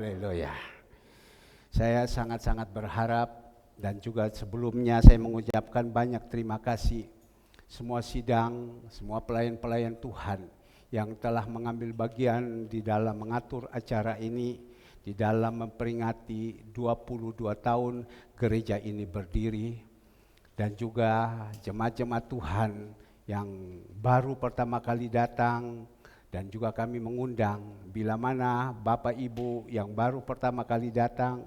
Haleluya. Saya sangat-sangat berharap dan juga sebelumnya saya mengucapkan banyak terima kasih semua sidang, semua pelayan-pelayan Tuhan yang telah mengambil bagian di dalam mengatur acara ini, di dalam memperingati 22 tahun gereja ini berdiri, dan juga jemaat-jemaat Tuhan yang baru pertama kali datang. Dan juga kami mengundang bila mana Bapak Ibu yang baru pertama kali datang,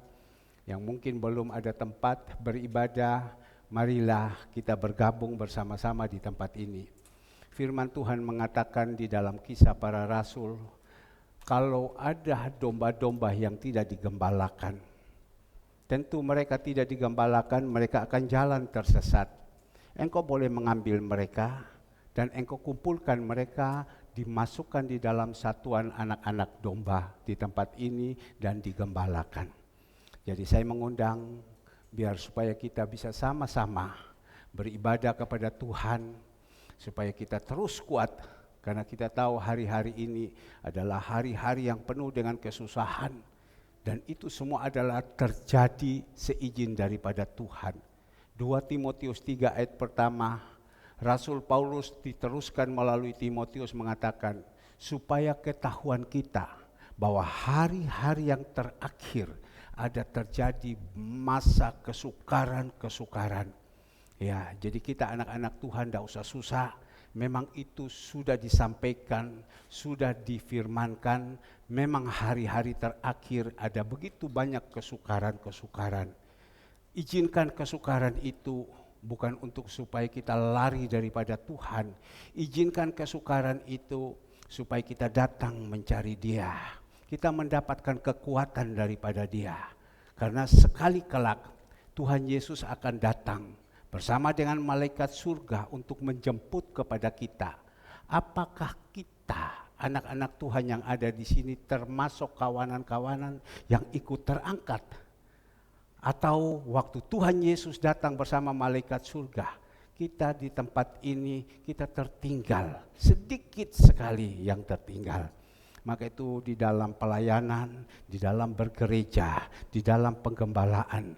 yang mungkin belum ada tempat beribadah, marilah kita bergabung bersama-sama di tempat ini. Firman Tuhan mengatakan di dalam Kisah Para Rasul, kalau ada domba-domba yang tidak digembalakan, tentu mereka tidak digembalakan, mereka akan jalan tersesat. Engkau boleh mengambil mereka dan engkau kumpulkan mereka, dimasukkan di dalam satuan anak-anak domba di tempat ini dan digembalakan. Jadi saya mengundang biar supaya kita bisa sama-sama beribadah kepada Tuhan, supaya kita terus kuat, karena kita tahu hari-hari ini adalah hari-hari yang penuh dengan kesusahan, dan itu semua adalah terjadi seizin daripada Tuhan. 2 Timotius 3 ayat pertama, Rasul Paulus diteruskan melalui Timotius mengatakan, supaya ketahuan kita bahwa hari-hari yang terakhir ada terjadi masa kesukaran-kesukaran. Ya, jadi kita anak-anak Tuhan tidak usah susah. Memang itu sudah disampaikan, sudah difirmankan. Memang hari-hari terakhir ada begitu banyak kesukaran-kesukaran. Izinkan kesukaran itu bukan untuk supaya kita lari daripada Tuhan. Izinkan kesukaran itu supaya kita datang mencari Dia. Kita mendapatkan kekuatan daripada Dia. Karena sekali kelak Tuhan Yesus akan datang bersama dengan malaikat surga untuk menjemput kepada kita. Apakah kita, anak-anak Tuhan yang ada di sini, termasuk kawanan-kawanan yang ikut terangkat? Atau waktu Tuhan Yesus datang bersama malaikat surga, kita di tempat ini kita tertinggal, sedikit sekali yang tertinggal. Maka itu di dalam pelayanan, di dalam bergereja, di dalam penggembalaan,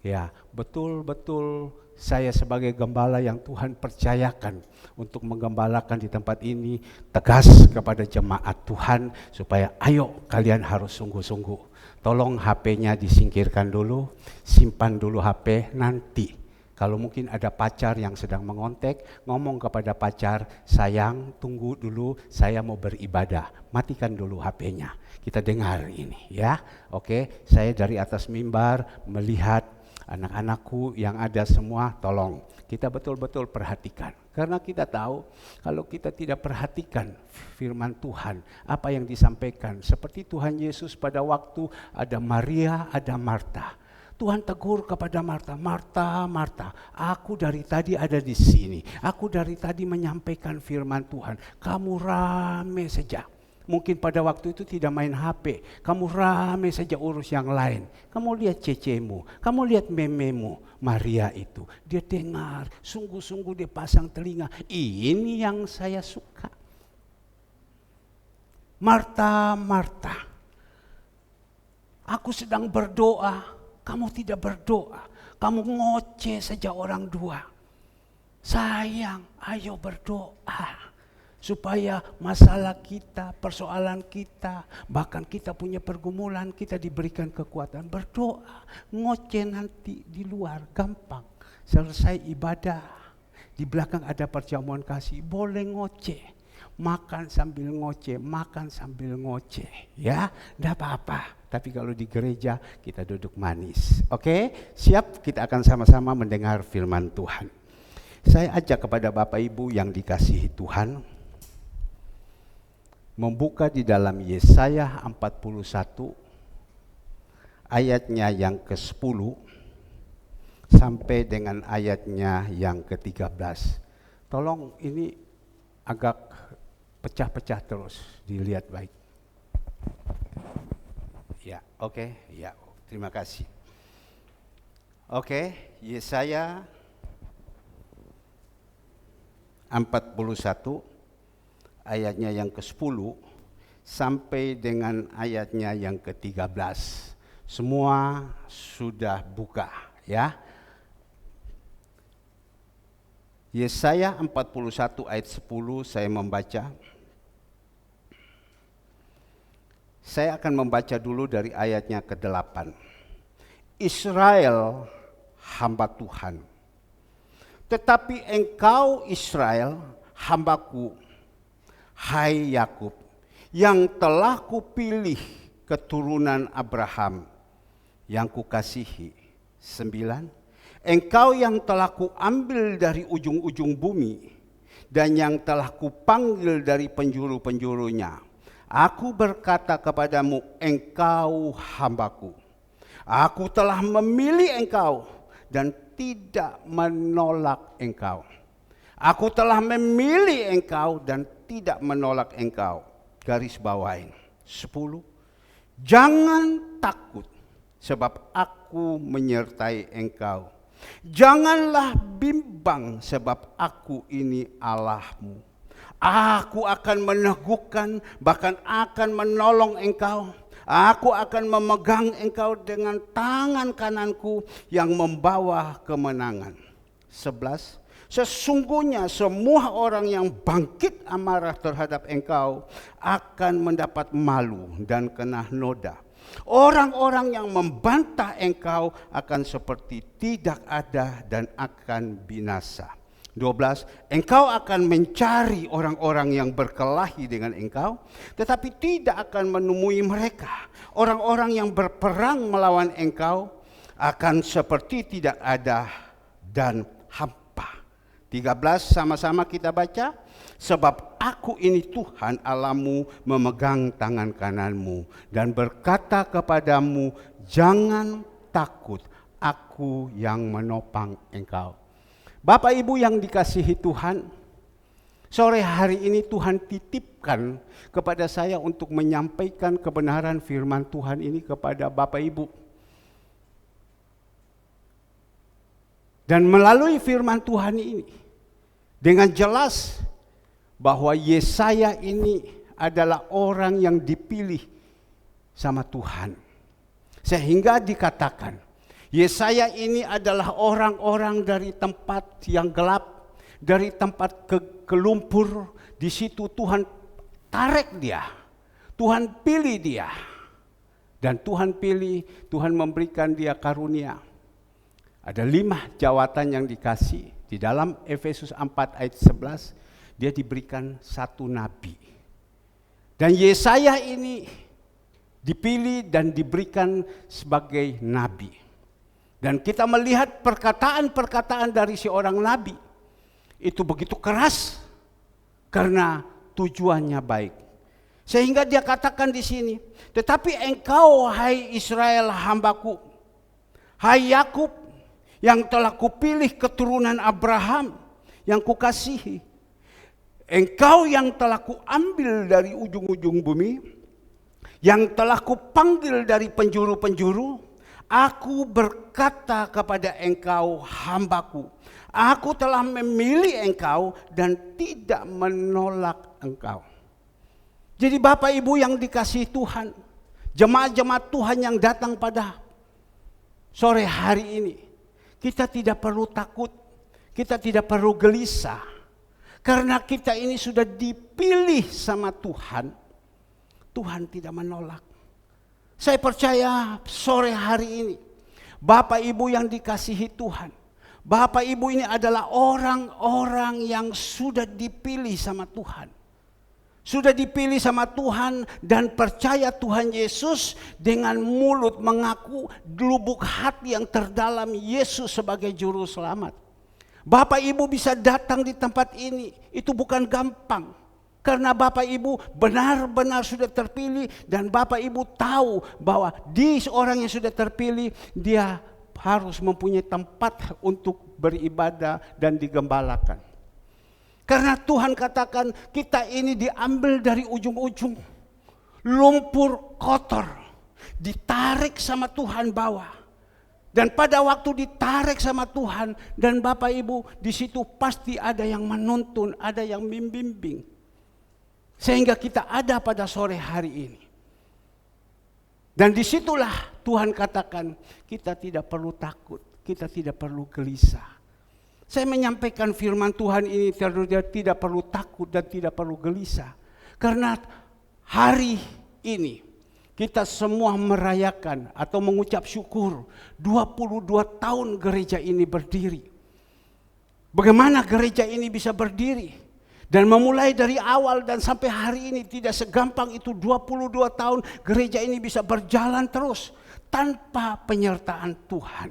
ya betul-betul saya sebagai gembala yang Tuhan percayakan untuk menggembalakan di tempat ini, tegas kepada jemaat Tuhan supaya ayo kalian harus sungguh-sungguh. Tolong HP-nya disingkirkan dulu, simpan dulu HP, nanti kalau mungkin ada pacar yang sedang mengontek, ngomong kepada pacar, sayang tunggu dulu, saya mau beribadah, matikan dulu HP-nya. Kita dengar ini ya, oke? Saya dari atas mimbar melihat anak-anakku yang ada semua, tolong kita betul-betul perhatikan. Karena kita tahu kalau kita tidak perhatikan firman Tuhan, apa yang disampaikan, seperti Tuhan Yesus pada waktu ada Maria, ada Marta. Tuhan tegur kepada Marta, Marta, Marta, aku dari tadi ada di sini. Aku dari tadi menyampaikan firman Tuhan. Kamu rame saja. Mungkin pada waktu itu tidak main HP. Kamu rame saja urus yang lain. Kamu lihat cecemu, kamu lihat mememu. Maria itu, dia dengar, sungguh-sungguh dia pasang telinga. Ini yang saya suka. Marta, Marta, aku sedang berdoa, kamu tidak berdoa. Kamu ngoceh saja orang dua. Sayang, ayo berdoa. Supaya masalah kita, persoalan kita, bahkan kita punya pergumulan, kita diberikan kekuatan. Berdoa, ngoceh nanti di luar, gampang. Selesai ibadah, di belakang ada perjamuan kasih, boleh ngoceh. Makan sambil ngoceh, makan sambil ngoceh. Ya, enggak apa-apa. Tapi kalau di gereja, kita duduk manis. Oke, siap? Kita akan sama-sama mendengar firman Tuhan. Saya ajak kepada Bapak Ibu yang dikasihi Tuhan, membuka di dalam Yesaya 41 ayatnya yang ke-10 sampai dengan ayatnya yang ke-13. Tolong ini agak pecah-pecah terus, dilihat baik. Ya, oke, ya, terima kasih. Oke, Yesaya 41 ayatnya yang ke-10 sampai dengan ayatnya yang ke-13. Semua sudah buka ya. Yesaya 41 ayat 10 saya membaca. Saya akan membaca dulu dari ayatnya ke-8. Israel hamba Tuhan. Tetapi engkau Israel hambaku, hai Yakub, yang telah kupilih keturunan Abraham, yang kukasihi. 9. Engkau yang telah kuambil dari ujung-ujung bumi, dan yang telah kupanggil dari penjuru-penjurunya. Aku berkata kepadamu, engkau hambaku. Aku telah memilih engkau dan tidak menolak engkau. Aku telah memilih engkau dan tidak menolak engkau. Garis bawain. 10. Jangan takut, sebab aku menyertai engkau. Janganlah bimbang, sebab aku ini Allahmu. Aku akan meneguhkan, bahkan akan menolong engkau. Aku akan memegang engkau dengan tangan kananku yang membawa kemenangan. 11. Sesungguhnya semua orang yang bangkit amarah terhadap engkau akan mendapat malu dan kena noda. Orang-orang yang membantah engkau akan seperti tidak ada dan akan binasa. 12. Engkau akan mencari orang-orang yang berkelahi dengan engkau, tetapi tidak akan menemui mereka. Orang-orang yang berperang melawan engkau akan seperti tidak ada dan hampa. 13 sama-sama kita baca. Sebab aku ini Tuhan Allahmu memegang tangan kananmu dan berkata kepadamu, jangan takut, aku yang menopang engkau. Bapak Ibu yang dikasihi Tuhan, sore hari ini Tuhan titipkan kepada saya untuk menyampaikan kebenaran firman Tuhan ini kepada Bapak Ibu. Dan melalui firman Tuhan ini, dengan jelas bahwa Yesaya ini adalah orang yang dipilih sama Tuhan. Sehingga dikatakan, Yesaya ini adalah orang-orang dari tempat yang gelap, dari tempat kelumpur. Di situ Tuhan tarik dia, Tuhan pilih dia. Dan Tuhan pilih, Tuhan memberikan dia karunia. Ada 5 jawatan yang dikasih. Di dalam Efesus 4 ayat 11, dia diberikan 1 nabi. Dan Yesaya ini dipilih dan diberikan sebagai nabi. Dan kita melihat perkataan-perkataan dari seorang nabi itu begitu keras karena tujuannya baik. Sehingga dia katakan di sini, tetapi engkau hai Israel hambaku, hai Yakub yang telah kupilih keturunan Abraham, yang kukasihi. Engkau yang telah kuambil dari ujung-ujung bumi, yang telah kupanggil dari penjuru-penjuru. Aku berkata kepada engkau hambaku, aku telah memilih engkau dan tidak menolak engkau. Jadi Bapak Ibu yang dikasihi Tuhan, jemaat-jemaat Tuhan yang datang pada sore hari ini, kita tidak perlu takut, kita tidak perlu gelisah. Karena kita ini sudah dipilih sama Tuhan, Tuhan tidak menolak. Saya percaya sore hari ini, Bapak Ibu yang dikasihi Tuhan, Bapak Ibu ini adalah orang-orang yang sudah dipilih sama Tuhan. Sudah dipilih sama Tuhan dan percaya Tuhan Yesus dengan mulut mengaku lubuk hati yang terdalam Yesus sebagai juru selamat. Bapak Ibu bisa datang di tempat ini, itu bukan gampang. Karena Bapak Ibu benar-benar sudah terpilih dan Bapak Ibu tahu bahwa di seorang yang sudah terpilih, dia harus mempunyai tempat untuk beribadah dan digembalakan. Karena Tuhan katakan kita ini diambil dari ujung-ujung, lumpur kotor, ditarik sama Tuhan bawah. Dan pada waktu ditarik sama Tuhan dan Bapak Ibu, di situ pasti ada yang menuntun, ada yang membimbing. Sehingga kita ada pada sore hari ini. Dan disitulah Tuhan katakan, kita tidak perlu takut, kita tidak perlu gelisah. Saya menyampaikan firman Tuhan ini tidak perlu takut dan tidak perlu gelisah. Karena hari ini kita semua merayakan atau mengucap syukur 22 tahun gereja ini berdiri. Bagaimana gereja ini bisa berdiri? Dan memulai dari awal dan sampai hari ini tidak segampang itu 22 tahun gereja ini bisa berjalan terus tanpa penyertaan Tuhan.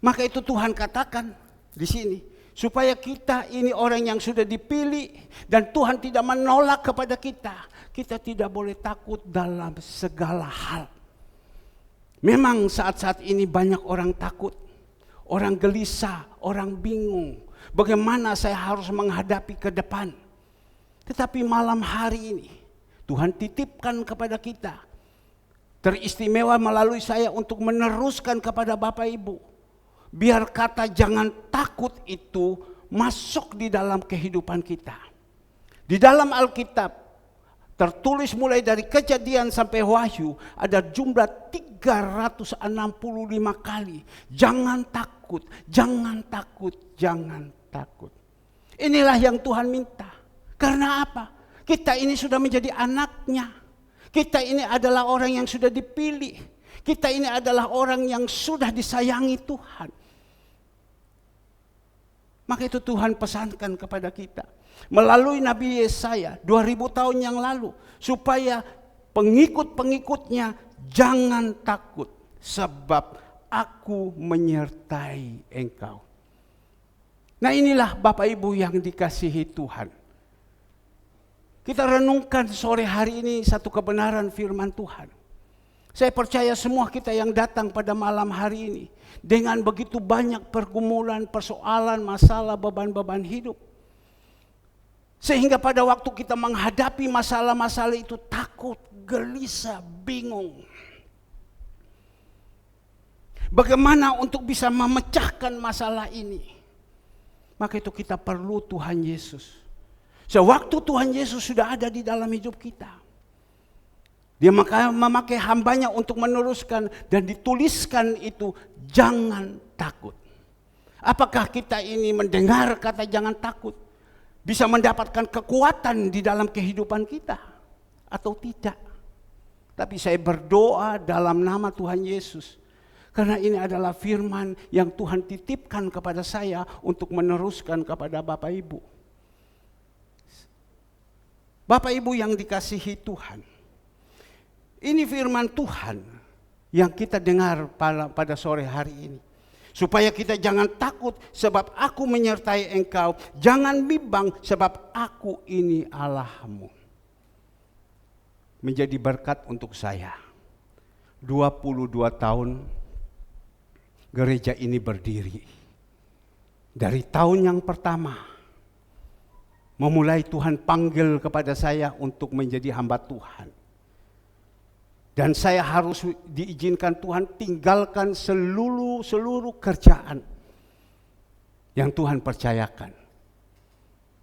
Maka itu Tuhan katakan di sini, supaya kita ini orang yang sudah dipilih dan Tuhan tidak menolak kepada kita. Kita tidak boleh takut dalam segala hal. Memang saat-saat ini banyak orang takut, orang gelisah, orang bingung. Bagaimana saya harus menghadapi ke depan. Tetapi malam hari ini Tuhan titipkan kepada kita, teristimewa melalui saya untuk meneruskan kepada Bapak Ibu. Biar kata jangan takut itu masuk di dalam kehidupan kita. Di dalam Alkitab tertulis mulai dari Kejadian sampai Wahyu ada jumlah 365 kali. Jangan takut, jangan takut, jangan takut. Inilah yang Tuhan minta. Karena apa? Kita ini sudah menjadi anaknya. Kita ini adalah orang yang sudah dipilih. Kita ini adalah orang yang sudah disayangi Tuhan. Maka itu Tuhan pesankan kepada kita melalui Nabi Yesaya 2000 tahun yang lalu, supaya pengikut-pengikutnya jangan takut sebab aku menyertai engkau. Nah, inilah Bapak Ibu yang dikasihi Tuhan. Kita renungkan sore hari ini satu kebenaran firman Tuhan. Saya percaya semua kita yang datang pada malam hari ini dengan begitu banyak pergumulan, persoalan, masalah, beban-beban hidup. Sehingga pada waktu kita menghadapi masalah-masalah itu takut, gelisah, bingung. Bagaimana untuk bisa memecahkan masalah ini? Maka itu kita perlu Tuhan Yesus. Sewaktu Tuhan Yesus sudah ada di dalam hidup kita, Dia memakai hambanya untuk meneruskan dan dituliskan itu, jangan takut. Apakah kita ini mendengar kata jangan takut bisa mendapatkan kekuatan di dalam kehidupan kita atau tidak? Tapi saya berdoa dalam nama Tuhan Yesus, karena ini adalah firman yang Tuhan titipkan kepada saya untuk meneruskan kepada Bapak Ibu. Bapak Ibu yang dikasihi Tuhan, ini firman Tuhan yang kita dengar pada sore hari ini. Supaya kita jangan takut sebab aku menyertai engkau. Jangan bimbang sebab aku ini Allahmu. Menjadi berkat untuk saya. 22 tahun gereja ini berdiri. Dari tahun yang pertama, memulai Tuhan panggil kepada saya untuk menjadi hamba Tuhan. Dan saya harus diizinkan Tuhan tinggalkan seluruh kerjaan yang Tuhan percayakan.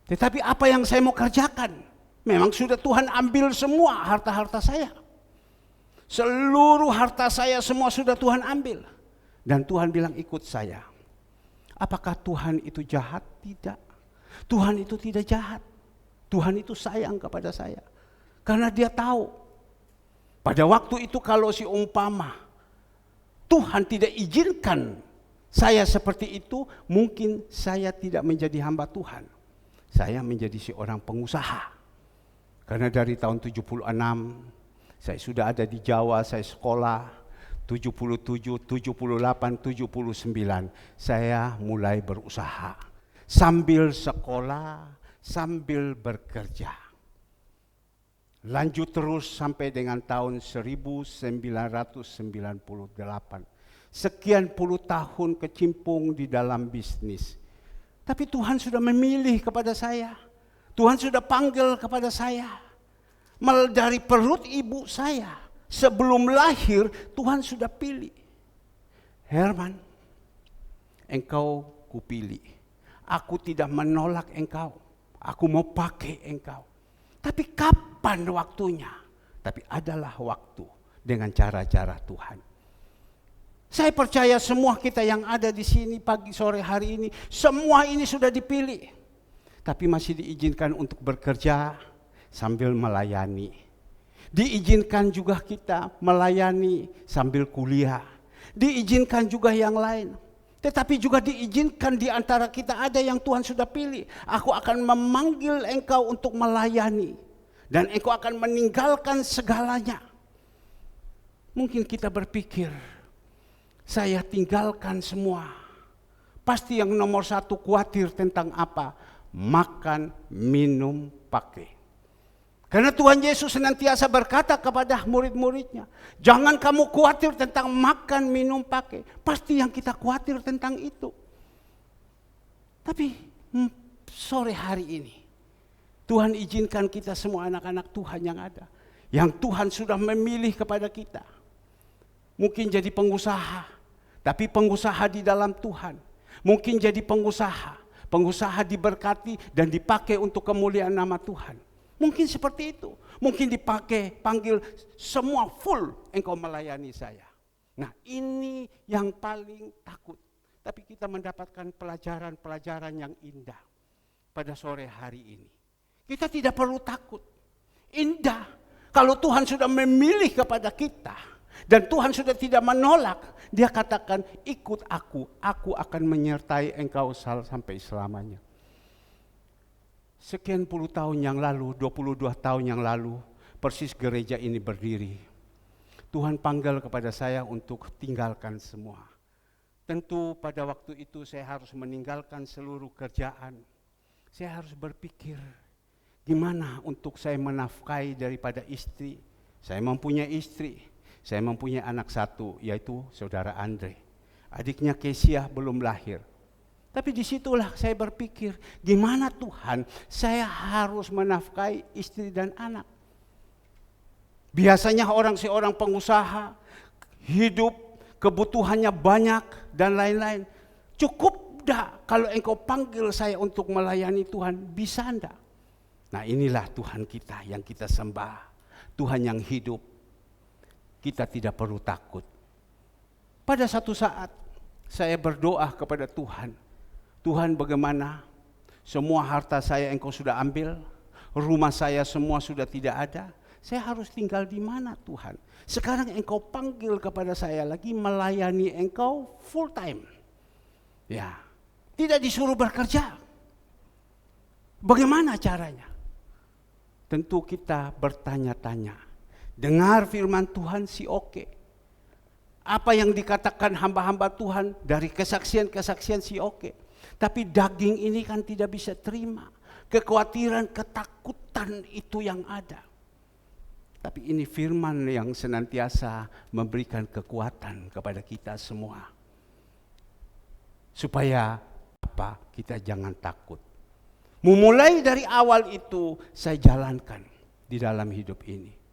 Tetapi apa yang saya mau kerjakan? Memang sudah Tuhan ambil semua harta-harta saya. Seluruh harta saya semua sudah Tuhan ambil. Dan Tuhan bilang ikut saya. Apakah Tuhan itu jahat? Tidak. Tuhan itu tidak jahat. Tuhan itu sayang kepada saya. Karena Dia tahu. Pada waktu itu kalau umpama Tuhan tidak izinkan saya seperti itu, mungkin saya tidak menjadi hamba Tuhan. Saya menjadi seorang pengusaha. Karena dari tahun 76 saya sudah ada di Jawa, saya sekolah 77, 78, 79 saya mulai berusaha. Sambil sekolah, sambil bekerja. Lanjut terus sampai dengan tahun 1998. Sekian puluh tahun kecimpung di dalam bisnis. Tapi Tuhan sudah memilih kepada saya. Tuhan sudah panggil kepada saya. Dari perut ibu saya. Sebelum lahir Tuhan sudah pilih. Herman, engkau kupilih. Aku tidak menolak engkau. Aku mau pakai engkau. Tapi kapan waktunya? Tapi adalah waktu dengan cara-cara Tuhan. Saya percaya semua kita yang ada di sini pagi sore hari ini, semua ini sudah dipilih. Tapi masih diizinkan untuk bekerja sambil melayani. Diizinkan juga kita melayani sambil kuliah. Diizinkan juga yang lain. Tetapi juga diizinkan di antara kita ada yang Tuhan sudah pilih. Aku akan memanggil engkau untuk melayani. Dan engkau akan meninggalkan segalanya. Mungkin kita berpikir, saya tinggalkan semua. Pasti yang nomor satu khawatir tentang apa? Makan, minum, pakai. Karena Tuhan Yesus senantiasa berkata kepada murid-muridnya, jangan kamu khawatir tentang makan, minum, pakai. Pasti yang kita khawatir tentang itu. Tapi sore hari ini, Tuhan izinkan kita semua anak-anak Tuhan yang ada. Yang Tuhan sudah memilih kepada kita. Mungkin jadi pengusaha. Tapi pengusaha di dalam Tuhan. Mungkin jadi pengusaha. Pengusaha diberkati dan dipakai untuk kemuliaan nama Tuhan. Mungkin seperti itu. Mungkin panggil semua full engkau melayani saya. Nah ini yang paling takut. Tapi kita mendapatkan pelajaran-pelajaran yang indah pada sore hari ini. Kita tidak perlu takut. Indah. Kalau Tuhan sudah memilih kepada kita. Dan Tuhan sudah tidak menolak. Dia katakan, ikut aku akan menyertai engkau sampai selamanya. Sekian puluh tahun yang lalu, 22 tahun yang lalu, persis gereja ini berdiri. Tuhan panggil kepada saya untuk tinggalkan semua. Tentu pada waktu itu saya harus meninggalkan seluruh kerjaan. Saya harus berpikir, gimana untuk saya menafkahi daripada istri. Saya mempunyai istri. Saya mempunyai anak satu, yaitu saudara Andre. Adiknya Kesia belum lahir. Tapi disitulah saya berpikir, gimana Tuhan saya harus menafkahi istri dan anak. Biasanya seorang pengusaha, hidup, kebutuhannya banyak dan lain-lain. Cukup enggak kalau engkau panggil saya untuk melayani Tuhan, bisa enggak? Nah inilah Tuhan kita yang kita sembah. Tuhan yang hidup. Kita tidak perlu takut. Pada satu saat saya berdoa kepada Tuhan. Tuhan bagaimana? Semua harta saya engkau sudah ambil. Rumah saya semua sudah tidak ada. Saya harus tinggal di mana Tuhan? Sekarang engkau panggil kepada saya lagi melayani engkau full time. Ya, tidak disuruh bekerja. Bagaimana caranya? Tentu kita bertanya-tanya. Dengar firman Tuhan si oke. Apa yang dikatakan hamba-hamba Tuhan dari kesaksian-kesaksian si oke. Tapi daging ini kan tidak bisa terima. Kekhawatiran, ketakutan itu yang ada. Tapi ini firman yang senantiasa memberikan kekuatan kepada kita semua. Supaya apa? Kita jangan takut. Memulai dari awal itu saya jalankan di dalam hidup ini.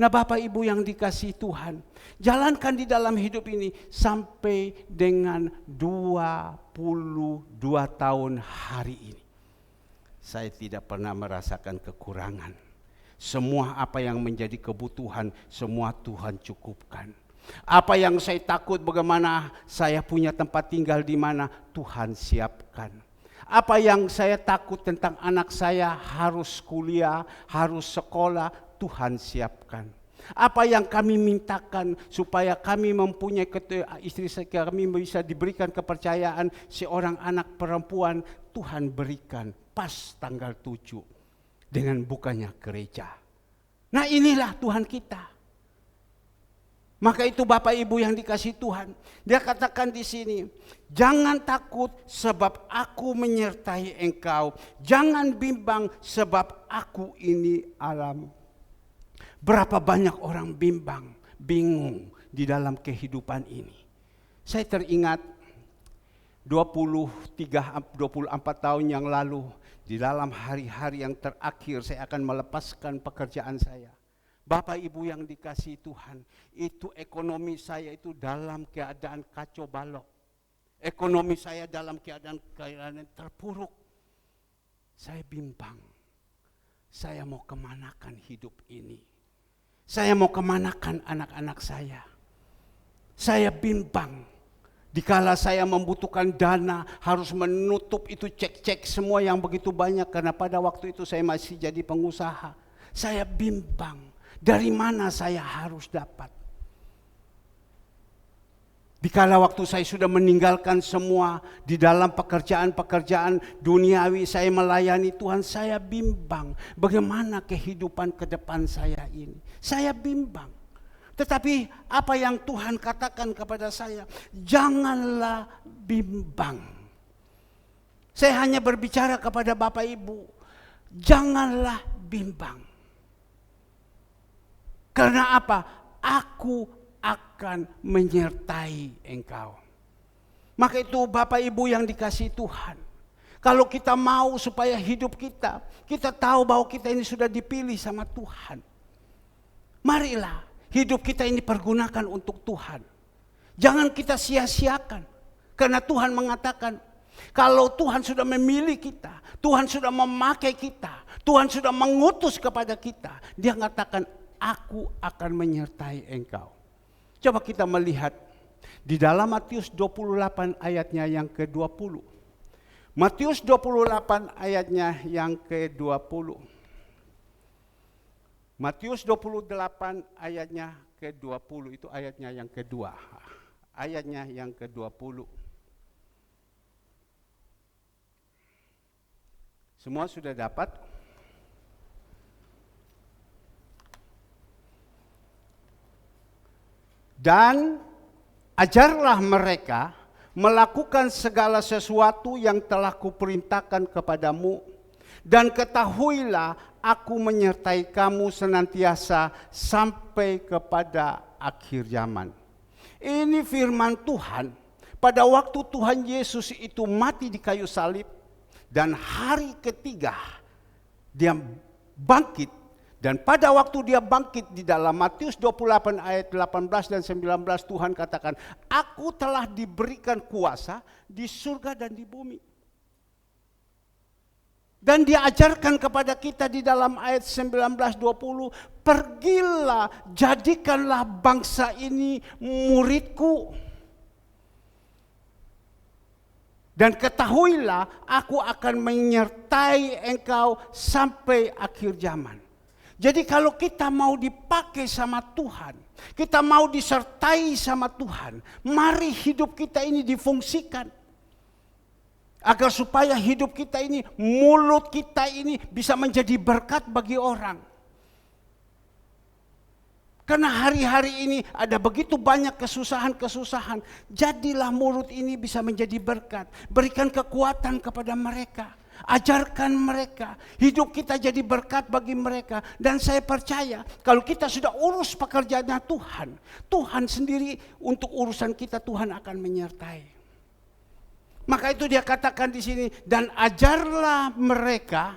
Nah Bapak Ibu yang dikasihi Tuhan, jalankan di dalam hidup ini sampai dengan 22 tahun hari ini. Saya tidak pernah merasakan kekurangan. Semua apa yang menjadi kebutuhan, semua Tuhan cukupkan. Apa yang saya takut bagaimana saya punya tempat tinggal di mana, Tuhan siapkan. Apa yang saya takut tentang anak saya harus kuliah, harus sekolah, Tuhan siapkan. Apa yang kami mintakan supaya kami mempunyai istri kami bisa diberikan kepercayaan seorang anak perempuan, Tuhan berikan pas tanggal 7 dengan bukanya gereja. Nah inilah Tuhan kita. Maka itu Bapak Ibu yang dikasihi Tuhan, dia katakan di sini, jangan takut sebab aku menyertai engkau, jangan bimbang sebab aku ini alam. Berapa banyak orang bingung di dalam kehidupan ini. Saya teringat 24 tahun yang lalu, di dalam hari-hari yang terakhir saya akan melepaskan pekerjaan saya. Bapak Ibu yang dikasihi Tuhan, itu ekonomi saya itu dalam keadaan kacau balau. Ekonomi saya dalam keadaan terpuruk. Saya bimbang. saya mau kemanakan hidup ini? Saya mau kemanakan anak-anak saya? Saya bimbang. Dikala saya membutuhkan dana, harus menutup itu cek-cek semua yang begitu banyak. Karena pada waktu itu saya masih jadi pengusaha. Saya bimbang, dari mana saya harus dapat? Dikala waktu saya sudah meninggalkan semua di dalam pekerjaan-pekerjaan duniawi, saya melayani Tuhan, saya bimbang bagaimana kehidupan ke depan saya ini. Saya bimbang. Tetapi apa yang Tuhan katakan kepada saya, janganlah bimbang. Saya hanya berbicara kepada Bapak Ibu, janganlah bimbang. Karena apa? Aku akan menyertai engkau. Maka itu Bapak Ibu yang dikasihi Tuhan, kalau kita mau supaya hidup kita tahu bahwa kita ini sudah dipilih sama Tuhan, marilah hidup kita ini pergunakan untuk Tuhan. Jangan kita sia-siakan. Karena Tuhan mengatakan, kalau Tuhan sudah memilih kita, Tuhan sudah memakai kita, Tuhan sudah mengutus kepada kita, Dia mengatakan, aku akan menyertai engkau. Coba kita melihat di dalam Matius 28 ayatnya yang ke-20. Matius 28 ayatnya yang ke-20. Matius 28 ayatnya ke-20 itu ayatnya yang kedua. Ayatnya yang ke-20. Semua sudah dapat? Dan ajarlah mereka melakukan segala sesuatu yang telah kuperintahkan kepadamu. Dan ketahuilah aku menyertai kamu senantiasa sampai kepada akhir zaman. Ini firman Tuhan. Pada waktu Tuhan Yesus itu mati di kayu salib. Dan hari ketiga Dia bangkit. Dan pada waktu Dia bangkit di dalam Matius 28 ayat 18 dan 19 Tuhan katakan, aku telah diberikan kuasa di surga dan di bumi. Dan Dia ajarkan kepada kita di dalam ayat 19-20, pergilah jadikanlah bangsa ini muridku. Dan ketahuilah aku akan menyertai engkau sampai akhir zaman. Jadi kalau kita mau dipakai sama Tuhan, kita mau disertai sama Tuhan, mari hidup kita ini difungsikan. Agar supaya hidup kita ini, mulut kita ini bisa menjadi berkat bagi orang. Karena hari-hari ini ada begitu banyak kesusahan-kesusahan. Jadilah mulut ini bisa menjadi berkat. Berikan kekuatan kepada mereka. Ajarkan mereka, hidup kita jadi berkat bagi mereka. Dan saya percaya kalau kita sudah urus pekerjaannya Tuhan, Tuhan sendiri untuk urusan kita Tuhan akan menyertai. Maka itu Dia katakan di sini, dan ajarlah mereka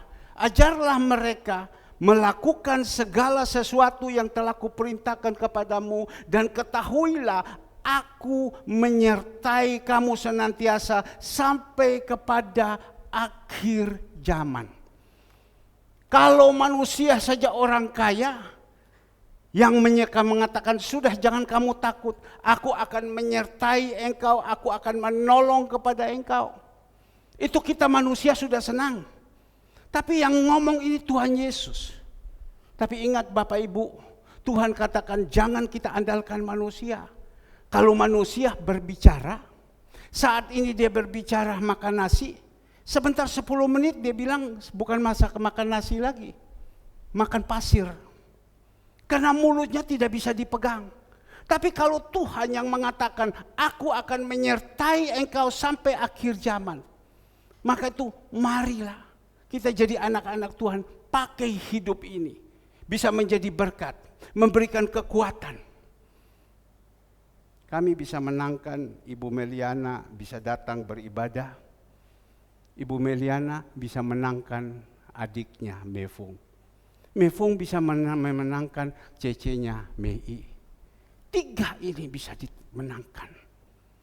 melakukan segala sesuatu yang telah kuperintahkan kepadamu, dan ketahuilah aku menyertai kamu senantiasa sampai kepada akhir zaman. Kalau manusia saja orang kaya yang mengatakan, sudah jangan kamu takut, aku akan menyertai engkau, aku akan menolong kepada engkau. Itu kita manusia sudah senang. Tapi yang ngomong ini Tuhan Yesus. Tapi ingat Bapak Ibu, Tuhan katakan jangan kita andalkan manusia. Kalau manusia berbicara, saat ini dia berbicara makan nasi, sebentar 10 menit dia bilang bukan makan nasi lagi, makan pasir. Karena mulutnya tidak bisa dipegang. Tapi kalau Tuhan yang mengatakan, aku akan menyertai engkau sampai akhir zaman, maka itu marilah kita jadi anak-anak Tuhan, pakai hidup ini. Bisa menjadi berkat, memberikan kekuatan. Kami bisa menangkan Ibu Meliana bisa datang beribadah. Ibu Meliana bisa menangkan adiknya Mefung. Mefung bisa memenangkan cecenya Mei. 3 ini bisa dimenangkan.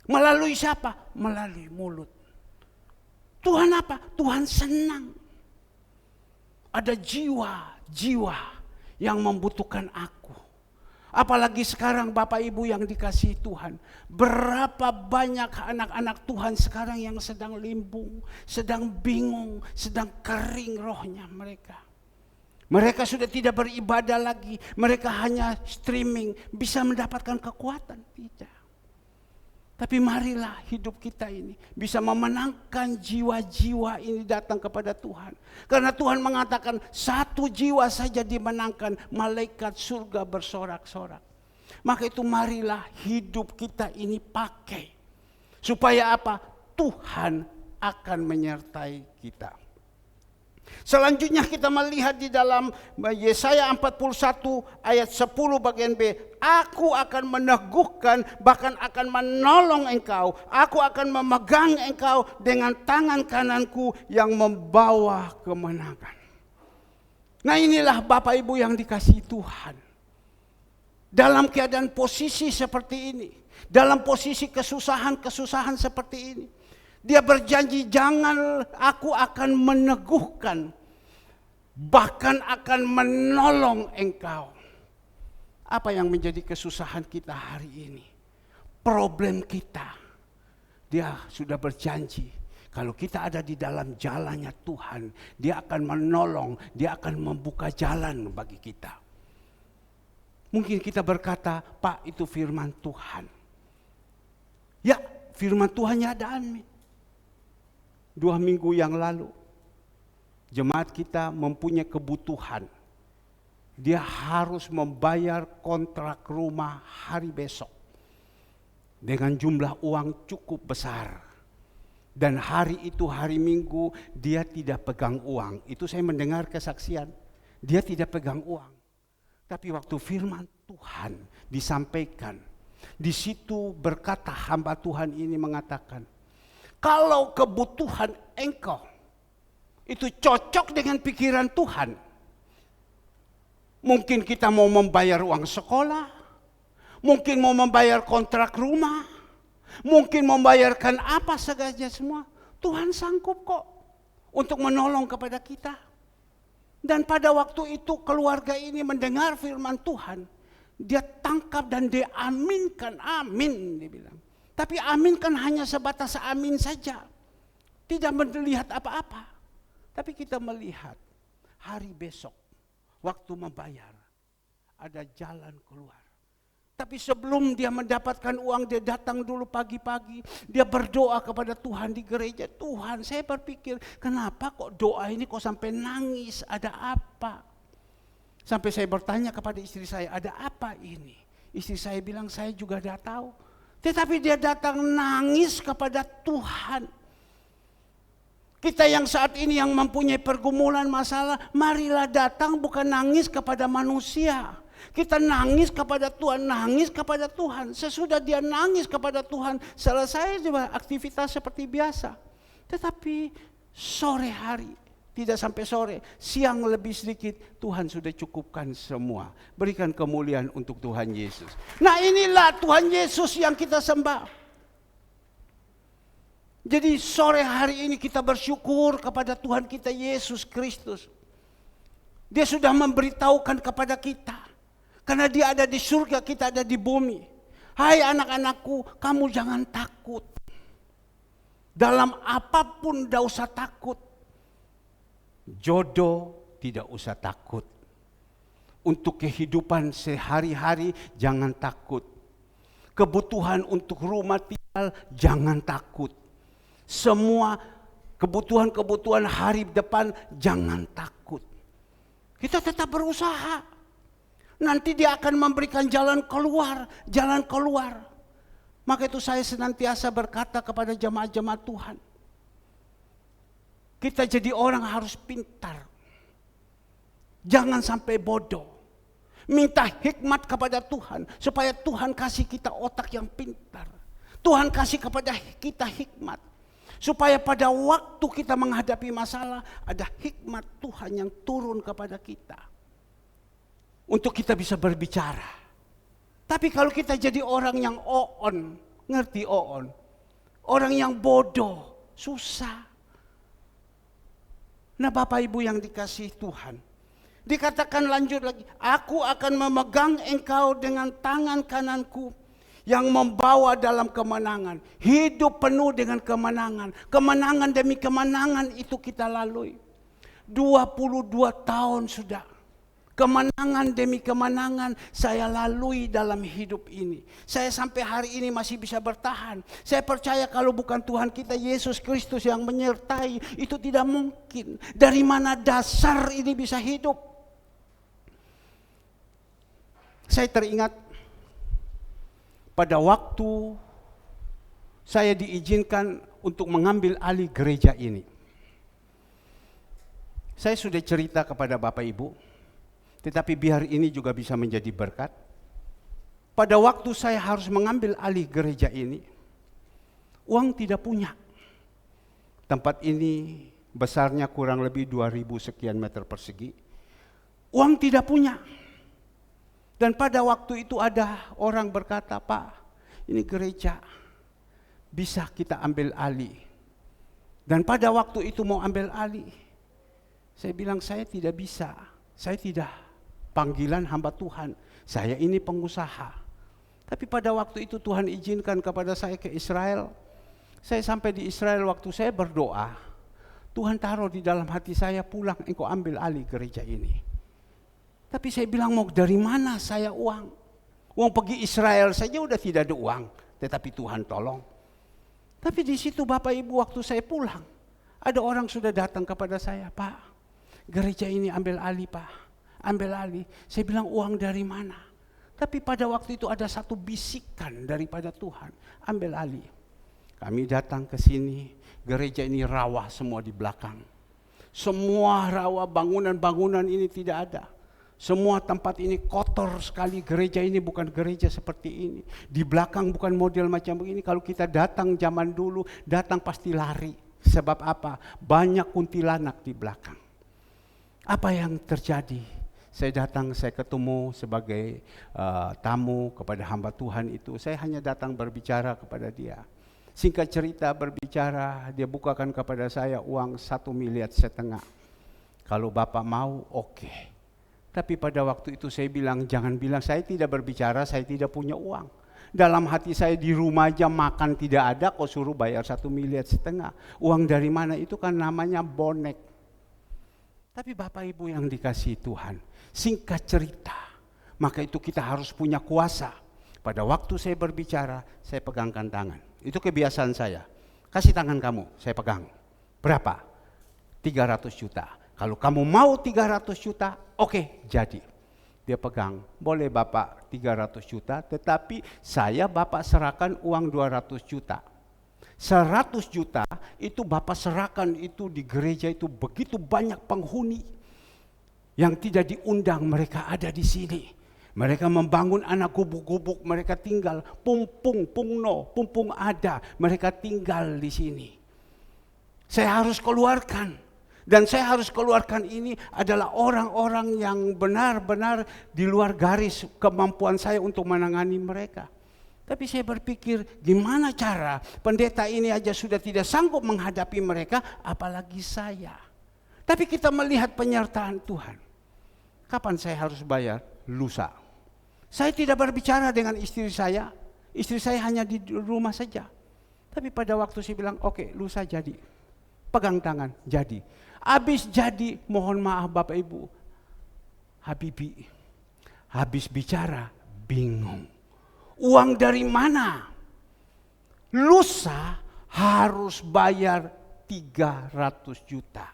Melalui siapa? Melalui mulut. Tuhan apa? Tuhan senang. Ada jiwa-jiwa yang membutuhkan aku. Apalagi sekarang Bapak Ibu yang dikasihi Tuhan. Berapa banyak anak-anak Tuhan sekarang yang sedang limbung, sedang bingung, sedang kering rohnya mereka. Mereka sudah tidak beribadah lagi, mereka hanya streaming, bisa mendapatkan kekuatan, tidak. Tapi marilah hidup kita ini bisa memenangkan jiwa-jiwa ini datang kepada Tuhan. Karena Tuhan mengatakan satu jiwa saja dimenangkan, malaikat surga bersorak-sorak. Maka itu marilah hidup kita ini pakai. Supaya apa? Tuhan akan menyertai kita. Selanjutnya kita melihat di dalam Yesaya 41 ayat 10 bagian B. Aku akan meneguhkan, bahkan akan menolong engkau. Aku akan memegang engkau dengan tangan kananku yang membawa kemenangan. Nah inilah Bapak Ibu yang dikasihi Tuhan. Dalam keadaan posisi seperti ini, dalam posisi kesusahan-kesusahan seperti ini, dia berjanji jangan, aku akan meneguhkan, bahkan akan menolong engkau. Apa yang menjadi kesusahan kita hari ini? Problem kita. Dia sudah berjanji, kalau kita ada di dalam jalannya Tuhan, dia akan menolong, dia akan membuka jalan bagi kita. Mungkin kita berkata, Pak itu firman Tuhan. Ya, firman Tuhannya ada, amin. 2 minggu yang lalu, jemaat kita mempunyai kebutuhan. Dia harus membayar kontrak rumah hari besok dengan jumlah uang cukup besar. Dan hari itu, hari Minggu, dia tidak pegang uang. Itu saya mendengar kesaksian. Dia tidak pegang uang. Tapi waktu firman Tuhan disampaikan, di situ berkata hamba Tuhan ini mengatakan, kalau kebutuhan engkau itu cocok dengan pikiran Tuhan. Mungkin kita mau membayar uang sekolah, mungkin mau membayar kontrak rumah, mungkin membayarkan apa saja semua. Tuhan sanggup kok untuk menolong kepada kita. Dan pada waktu itu keluarga ini mendengar firman Tuhan. Dia tangkap dan dia aminkan, amin dia bilang. Tapi amin kan hanya sebatas amin saja. Tidak melihat apa-apa. Tapi kita melihat hari besok, waktu membayar, ada jalan keluar. Tapi sebelum dia mendapatkan uang, dia datang dulu pagi-pagi. Dia berdoa kepada Tuhan di gereja. Tuhan, saya berpikir, kenapa kok doa ini kok sampai nangis, ada apa? Sampai saya bertanya kepada istri saya, ada apa ini? Istri saya bilang, saya juga tidak tahu. Tetapi dia datang nangis kepada Tuhan. Kita yang saat ini yang mempunyai pergumulan masalah, marilah datang bukan nangis kepada manusia. Kita nangis kepada Tuhan, nangis kepada Tuhan. Sesudah dia nangis kepada Tuhan, selesai juga aktivitas seperti biasa. Tetapi sore hari, tidak sampai sore, siang lebih sedikit, Tuhan sudah cukupkan semua. Berikan kemuliaan untuk Tuhan Yesus. Nah inilah Tuhan Yesus yang kita sembah. Jadi sore hari ini kita bersyukur kepada Tuhan kita Yesus Kristus. Dia sudah memberitahukan kepada kita. Karena dia ada di surga, kita ada di bumi. Hai anak-anakku, kamu jangan takut. Dalam apapun tidak usah takut. Jodoh tidak usah takut. Untuk kehidupan sehari-hari jangan takut. Kebutuhan untuk rumah tinggal jangan takut. Semua kebutuhan-kebutuhan hari depan jangan takut. Kita tetap berusaha. Nanti dia akan memberikan jalan keluar, jalan keluar. Maka itu saya senantiasa berkata kepada jemaat-jemaat Tuhan. Kita jadi orang harus pintar. Jangan sampai bodoh. Minta hikmat kepada Tuhan, supaya Tuhan kasih kita otak yang pintar. Tuhan kasih kepada kita hikmat. Supaya pada waktu kita menghadapi masalah, ada hikmat Tuhan yang turun kepada kita. Untuk kita bisa berbicara. Tapi kalau kita jadi orang yang oon, ngerti oon? Orang yang bodoh, susah. Nah Bapak Ibu yang dikasihi Tuhan, dikatakan lanjut lagi, aku akan memegang engkau dengan tangan kananku yang membawa dalam kemenangan. Hidup penuh dengan kemenangan. Kemenangan demi kemenangan itu kita lalui. 22 tahun sudah. Kemenangan demi kemenangan saya lalui dalam hidup ini. Saya sampai hari ini masih bisa bertahan. Saya percaya kalau bukan Tuhan kita Yesus Kristus yang menyertai, itu tidak mungkin. Dari mana dasar ini bisa hidup? Saya teringat pada waktu saya diizinkan untuk mengambil alih gereja ini. Saya sudah cerita kepada Bapak Ibu, tetapi biar ini juga bisa menjadi berkat. Pada waktu saya harus mengambil alih gereja ini, uang tidak punya. Tempat ini besarnya kurang lebih 2000 sekian meter persegi. Uang tidak punya. Dan pada waktu itu ada orang berkata, Pak, ini gereja bisa kita ambil alih. Dan pada waktu itu mau ambil alih, saya bilang saya tidak bisa, saya tidak panggilan hamba Tuhan, saya ini pengusaha. Tapi pada waktu itu Tuhan izinkan kepada saya ke Israel. Saya sampai di Israel, waktu saya berdoa, Tuhan taruh di dalam hati saya, pulang engkau ambil alih gereja ini. Tapi saya bilang, mau dari mana saya uang? Uang pergi Israel saja udah tidak ada uang, tetapi Tuhan tolong. Tapi di situ Bapak Ibu waktu saya pulang, ada orang sudah datang kepada saya, Pak, gereja ini ambil alih Pak, ambil alih. Saya bilang, uang dari mana? Tapi pada waktu itu ada satu bisikan daripada Tuhan, ambil alih. Kami datang ke sini, gereja ini rawa semua di belakang. Semua rawa, bangunan-bangunan ini tidak ada. Semua tempat ini kotor sekali, gereja ini bukan gereja seperti ini. Di belakang bukan model macam begini. Kalau kita datang zaman dulu, datang pasti lari. Sebab apa? Banyak kuntilanak di belakang. Apa yang terjadi? Saya datang, saya ketemu sebagai tamu kepada hamba Tuhan itu. Saya hanya datang berbicara kepada dia. Singkat cerita berbicara, dia bukakan kepada saya uang 1,5 miliar. Kalau Bapak mau, oke. Tapi pada waktu itu saya bilang, jangan bilang saya tidak berbicara, saya tidak punya uang. Dalam hati saya di rumah aja makan tidak ada, kok suruh bayar 1,5 miliar. Uang dari mana? Itu kan namanya bonek. Tapi Bapak Ibu yang dikasihi Tuhan, singkat cerita, maka itu kita harus punya kuasa. Pada waktu saya berbicara, saya pegangkan tangan. Itu kebiasaan saya. Kasih tangan kamu, saya pegang. Berapa? 300 juta. Kalau kamu mau 300 juta, oke, jadi. Dia pegang, boleh Bapak 300 juta, tetapi saya Bapak serahkan uang 200 juta. 100 juta itu Bapak serahkan itu di gereja itu begitu banyak penghuni yang tidak diundang, mereka ada di sini. Mereka membangun anak gubuk-gubuk, mereka tinggal pumpung ada, mereka tinggal di sini. Saya harus keluarkan. Dan saya harus keluarkan ini adalah orang-orang yang benar-benar di luar garis kemampuan saya untuk menangani mereka. Tapi saya berpikir, gimana cara pendeta ini aja sudah tidak sanggup menghadapi mereka, apalagi saya. Tapi kita melihat penyertaan Tuhan. Kapan saya harus bayar? Lusa. Saya tidak berbicara dengan istri saya hanya di rumah saja. Tapi pada waktu saya bilang, oke, lusa jadi. Pegang tangan, jadi. Habis jadi, mohon maaf Bapak Ibu, Habibi, habis bicara, bingung. Uang dari mana? Lusa harus bayar 300 juta.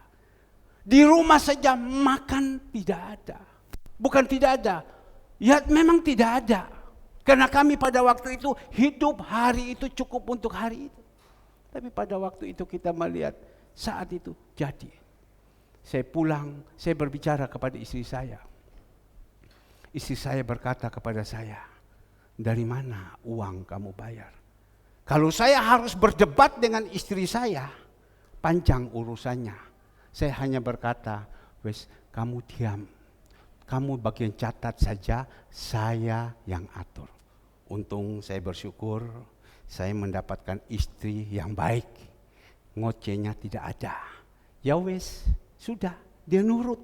Di rumah saja makan tidak ada. Bukan tidak ada, ya memang tidak ada. Karena kami pada waktu itu hidup hari itu cukup untuk hari itu. Tapi pada waktu itu kita melihat, saat itu jadi. Saya pulang, saya berbicara kepada istri saya. Istri saya berkata kepada saya, dari mana uang kamu bayar? Kalau saya harus berdebat dengan istri saya, panjang urusannya. Saya hanya berkata, wes kamu diam. Kamu bagian catat saja, saya yang atur. Untung saya bersyukur, saya mendapatkan istri yang baik. Ngocehnya tidak ada. Ya wes. Sudah, dia nurut.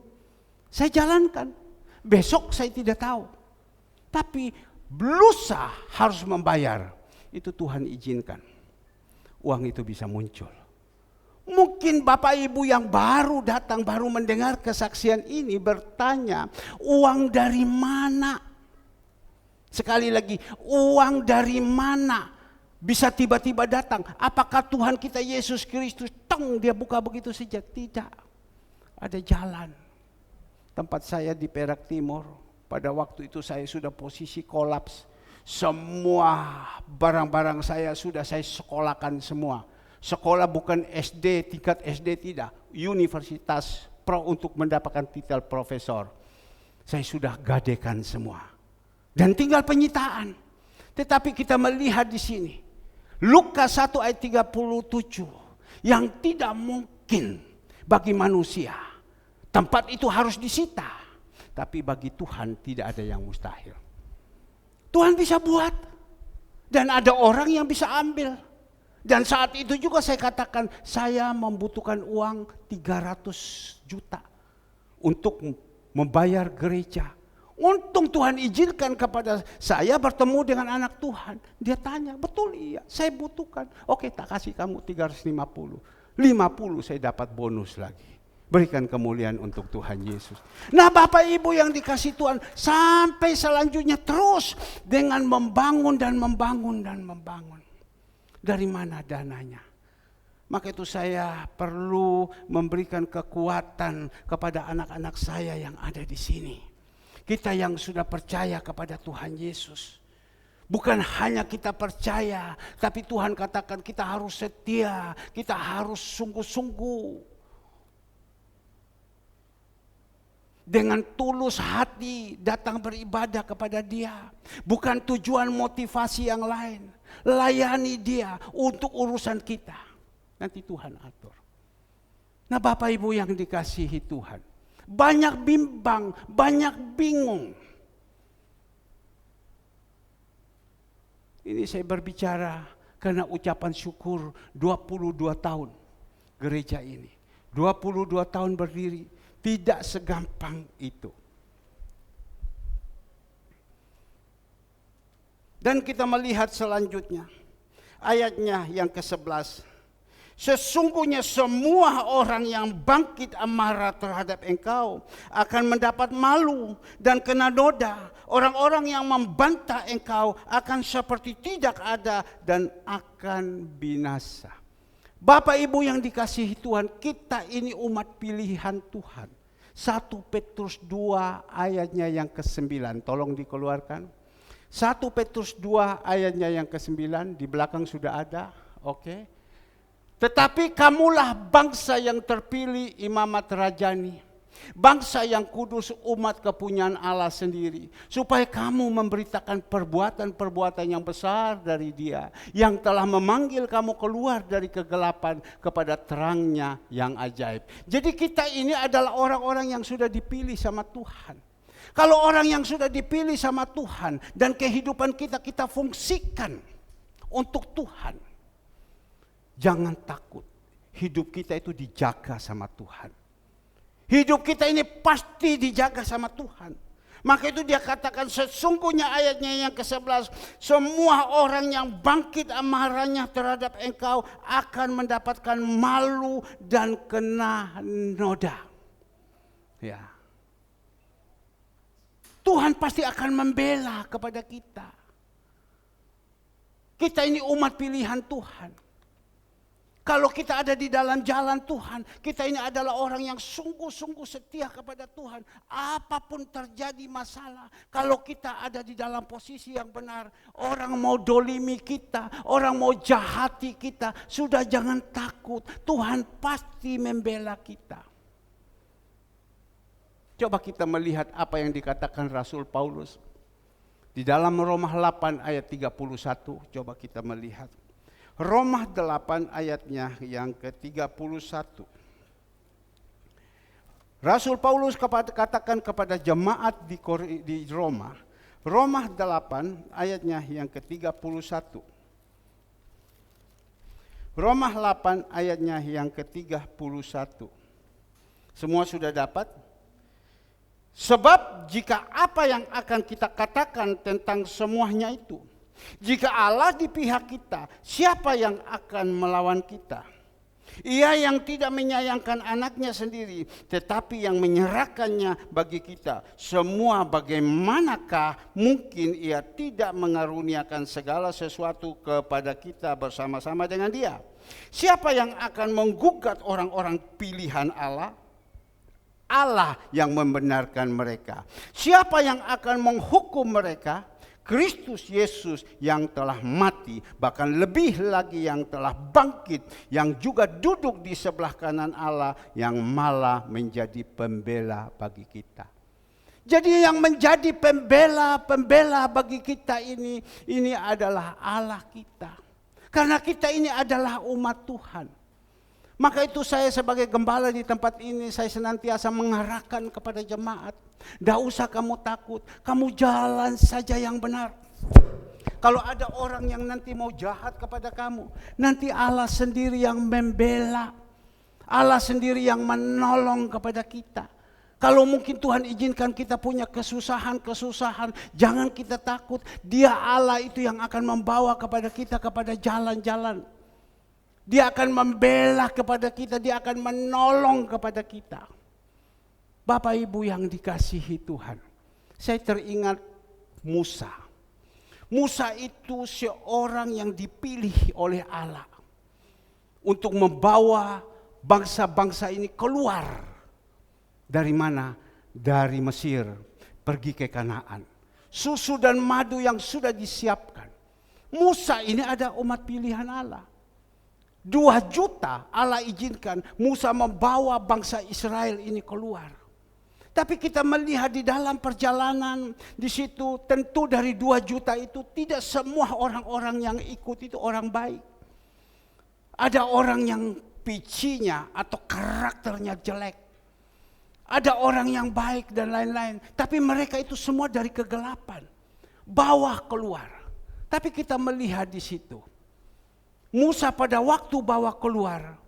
Saya jalankan. Besok saya tidak tahu. Tapi lusa harus membayar. Itu Tuhan izinkan. Uang itu bisa muncul. Mungkin Bapak Ibu yang baru datang, baru mendengar kesaksian ini bertanya, uang dari mana? Sekali lagi, uang dari mana bisa tiba-tiba datang? Apakah Tuhan kita Yesus Kristus, dia buka begitu saja? Tidak. Ada jalan. Tempat saya di Perak Timur, pada waktu itu saya sudah posisi kolaps. Semua barang-barang saya sudah saya sekolahkan semua. Sekolah bukan SD, tingkat SD tidak. Universitas untuk mendapatkan titel profesor. Saya sudah gadekan semua. Dan tinggal penyitaan. Tetapi kita melihat di sini. Lukas 1 ayat 37. Yang tidak mungkin bagi manusia. Tempat itu harus disita. Tapi bagi Tuhan tidak ada yang mustahil. Tuhan bisa buat. Dan ada orang yang bisa ambil. Dan saat itu juga saya katakan, saya membutuhkan uang 300 juta untuk membayar gereja. Untung Tuhan izinkan kepada saya bertemu dengan anak Tuhan. Dia tanya, betul iya, saya butuhkan. Oke, tak kasih kamu 350. 50 saya dapat bonus lagi. Berikan kemuliaan untuk Tuhan Yesus. Nah Bapak Ibu yang dikasih Tuhan, sampai selanjutnya terus dengan membangun dan membangun dan membangun. Dari mana dananya? Maka itu saya perlu memberikan kekuatan kepada anak-anak saya yang ada di sini. Kita yang sudah percaya kepada Tuhan Yesus. Bukan hanya kita percaya, tapi Tuhan katakan kita harus setia, kita harus sungguh-sungguh. Dengan tulus hati datang beribadah kepada Dia. Bukan tujuan motivasi yang lain. Layani Dia untuk urusan kita. Nanti Tuhan atur. Nah Bapak Ibu yang dikasihi Tuhan. Banyak bimbang, banyak bingung. Ini saya berbicara karena ucapan syukur 22 tahun gereja ini. 22 tahun berdiri. Tidak segampang itu. Dan kita melihat selanjutnya. Ayatnya yang ke-11. Sesungguhnya semua orang yang bangkit amarah terhadap engkau akan mendapat malu dan kena noda. Orang-orang yang membantah engkau akan seperti tidak ada dan akan binasa. Bapak Ibu yang dikasihi Tuhan, kita ini umat pilihan Tuhan. 1 Petrus 2 ayatnya yang ke-9, tolong dikeluarkan. 1 Petrus 2 ayatnya yang ke-9, di belakang sudah ada, oke. Tetapi kamulah bangsa yang terpilih, imamat rajani. Bangsa yang kudus, umat kepunyaan Allah sendiri. Supaya kamu memberitakan perbuatan-perbuatan yang besar dari Dia. Yang telah memanggil kamu keluar dari kegelapan kepada terangnya yang ajaib. Jadi kita ini adalah orang-orang yang sudah dipilih sama Tuhan. Kalau orang yang sudah dipilih sama Tuhan dan kehidupan kita, kita fungsikan untuk Tuhan. Jangan takut, hidup kita itu dijaga sama Tuhan. Hidup kita ini pasti dijaga sama Tuhan. Maka itu dia katakan sesungguhnya ayatnya yang ke-11. Semua orang yang bangkit amarahnya terhadap engkau akan mendapatkan malu dan kena noda. Ya. Tuhan pasti akan membela kepada kita. Kita ini umat pilihan Tuhan. Kalau kita ada di dalam jalan Tuhan, kita ini adalah orang yang sungguh-sungguh setia kepada Tuhan. Apapun terjadi masalah, kalau kita ada di dalam posisi yang benar, orang mau dolimi kita, orang mau jahati kita, sudah jangan takut. Tuhan pasti membela kita. Coba kita melihat apa yang dikatakan Rasul Paulus. Di dalam Roma 8 ayat 31, coba kita melihat. Roma 8 ayatnya yang ke-31. Rasul Paulus katakan kepada jemaat di Roma. Roma 8 ayatnya yang ke-31. Roma 8 ayatnya yang ke-31. Semua sudah dapat? Sebab jika apa yang akan kita katakan tentang semuanya itu, jika Allah di pihak kita, siapa yang akan melawan kita? Ia yang tidak menyayangkan anaknya sendiri, tetapi yang menyerahkannya bagi kita semua, bagaimanakah mungkin ia tidak mengaruniakan segala sesuatu kepada kita bersama-sama dengan dia? Siapa yang akan menggugat orang-orang pilihan Allah? Allah yang membenarkan mereka. Siapa yang akan menghukum mereka? Kristus Yesus yang telah mati, bahkan lebih lagi yang telah bangkit, yang juga duduk di sebelah kanan Allah, yang malah menjadi pembela bagi kita. Jadi yang menjadi pembela bagi kita ini adalah Allah kita. Karena kita ini adalah umat Tuhan. Maka itu saya sebagai gembala di tempat ini, saya senantiasa mengarahkan kepada jemaat. Tidak usah kamu takut, kamu jalan saja yang benar. Kalau ada orang yang nanti mau jahat kepada kamu, nanti Allah sendiri yang membela. Allah sendiri yang menolong kepada kita. Kalau mungkin Tuhan izinkan kita punya kesusahan, jangan kita takut. Dia Allah itu yang akan membawa kepada kita kepada jalan-jalan. Dia akan membela kepada kita, dia akan menolong kepada kita. Bapak Ibu yang dikasihi Tuhan, saya teringat Musa. Musa itu seorang yang dipilih oleh Allah untuk membawa bangsa-bangsa ini keluar. Dari mana? Dari Mesir, pergi ke Kanaan. Susu dan madu yang sudah disiapkan. Musa ini ada umat pilihan Allah. 2 juta Allah izinkan Musa membawa bangsa Israel ini keluar. Tapi kita melihat di dalam perjalanan di situ, tentu dari 2 juta itu tidak semua orang-orang yang ikut itu orang baik. Ada orang yang picinya atau karakternya jelek. Ada orang yang baik dan lain-lain. Tapi mereka itu semua dari kegelapan. Bawa keluar. Tapi kita melihat di situ. Musa pada waktu bawa keluar,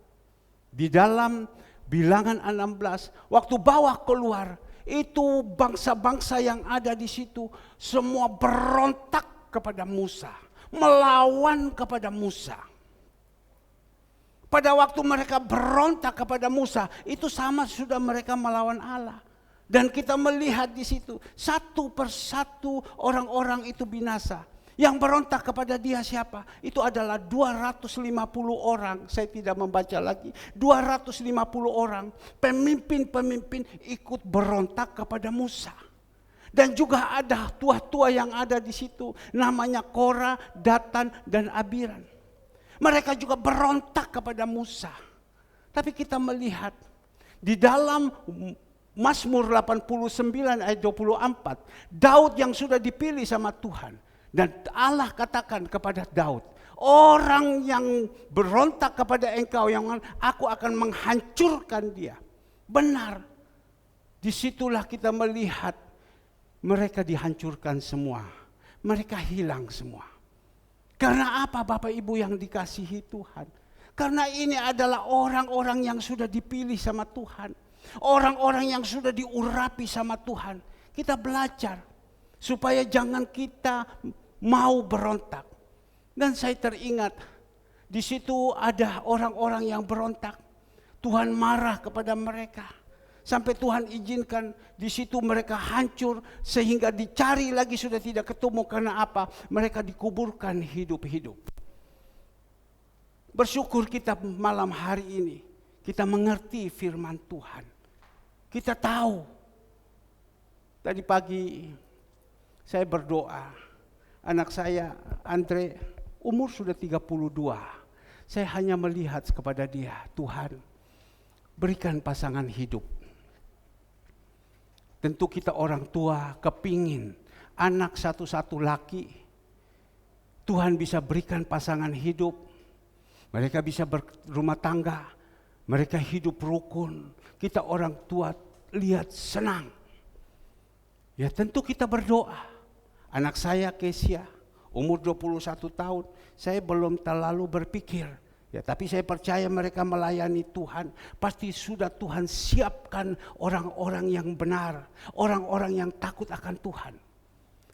di dalam Bilangan 16, waktu bawa keluar, itu bangsa-bangsa yang ada di situ semua berontak kepada Musa, melawan kepada Musa. Pada waktu mereka berontak kepada Musa, itu sama sudah mereka melawan Allah. Dan kita melihat di situ, satu persatu orang-orang itu binasa. Yang berontak kepada dia siapa? Itu adalah 250 orang. Saya tidak membaca lagi. 250 orang pemimpin-pemimpin ikut berontak kepada Musa. Dan juga ada tua-tua yang ada di situ. Namanya Korah, Datan, dan Abiram. Mereka juga berontak kepada Musa. Tapi kita melihat di dalam Mazmur 89 ayat 24. Daud yang sudah dipilih sama Tuhan. Dan Allah katakan kepada Daud, orang yang berontak kepada engkau, yang aku akan menghancurkan dia. Benar, disitulah kita melihat mereka dihancurkan semua. Mereka hilang semua. Karena apa Bapak Ibu yang dikasihi Tuhan? Karena ini adalah orang-orang yang sudah dipilih sama Tuhan. Orang-orang yang sudah diurapi sama Tuhan. Kita belajar supaya jangan kita mau berontak. Dan saya teringat di situ ada orang-orang yang berontak. Tuhan marah kepada mereka. Sampai Tuhan izinkan di situ mereka hancur sehingga dicari lagi sudah tidak ketemu. Karena apa? Mereka dikuburkan hidup-hidup. Bersyukur kita malam hari ini kita mengerti firman Tuhan. Kita tahu. Tadi pagi saya berdoa. Anak saya, Andre, umur sudah 32. Saya hanya melihat kepada dia, Tuhan, berikan pasangan hidup. Tentu kita orang tua kepingin anak satu-satu laki. Tuhan bisa berikan pasangan hidup. Mereka bisa berumah tangga. Mereka hidup rukun. Kita orang tua lihat senang. Ya tentu kita berdoa. Anak saya Kesia, umur 21 tahun, saya belum terlalu berpikir, Ya, tapi saya percaya mereka melayani Tuhan, pasti sudah Tuhan siapkan orang-orang yang benar, orang-orang yang takut akan Tuhan.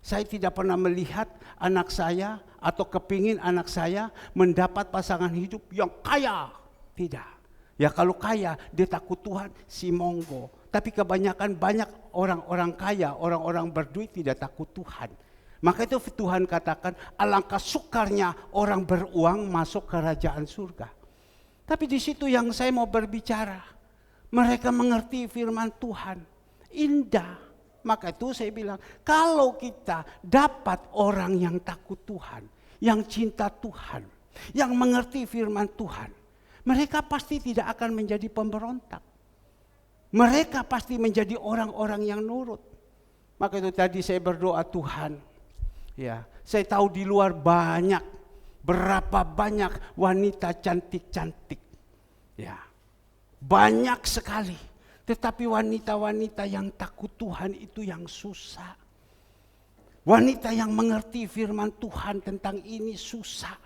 Saya tidak pernah melihat anak saya atau kepingin anak saya mendapat pasangan hidup yang kaya. Tidak. Ya kalau kaya dia takut Tuhan, si monggo. Tapi kebanyakan banyak orang-orang kaya, orang-orang berduit tidak takut Tuhan. Maka itu Tuhan katakan alangkah sukarnya orang beruang masuk kerajaan surga. Tapi di situ yang saya mau berbicara, mereka mengerti firman Tuhan, indah. Maka itu saya bilang, kalau kita dapat orang yang takut Tuhan, yang cinta Tuhan, yang mengerti firman Tuhan, mereka pasti tidak akan menjadi pemberontak. Mereka pasti menjadi orang-orang yang nurut. Maka itu tadi saya berdoa, Tuhan, ya, saya tahu di luar berapa banyak wanita cantik-cantik. Ya. Banyak sekali. Tetapi wanita-wanita yang takut Tuhan itu yang susah. Wanita yang mengerti firman Tuhan tentang ini susah.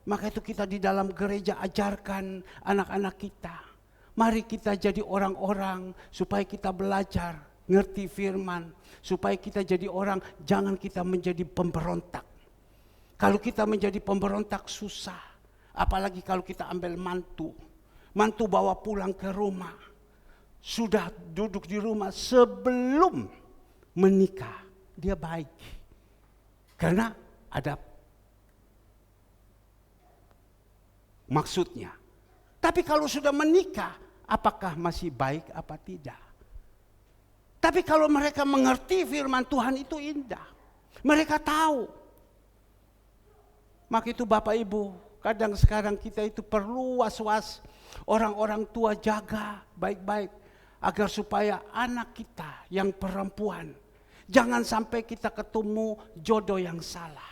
Maka itu kita di dalam gereja ajarkan anak-anak kita. Mari kita jadi orang-orang supaya kita belajar, ngerti firman. Supaya kita jadi orang, jangan kita menjadi pemberontak. Kalau kita menjadi pemberontak susah. Apalagi kalau kita ambil mantu. Mantu bawa pulang ke rumah. Sudah duduk di rumah sebelum menikah. Dia baik. Karena ada maksudnya. Tapi kalau sudah menikah, apakah masih baik apa tidak? Tapi kalau mereka mengerti firman Tuhan itu indah. Mereka tahu. Maka itu Bapak Ibu, kadang sekarang kita itu perlu was-was. Orang-orang tua jaga baik-baik. Agar supaya anak kita yang perempuan, jangan sampai kita ketemu jodoh yang salah.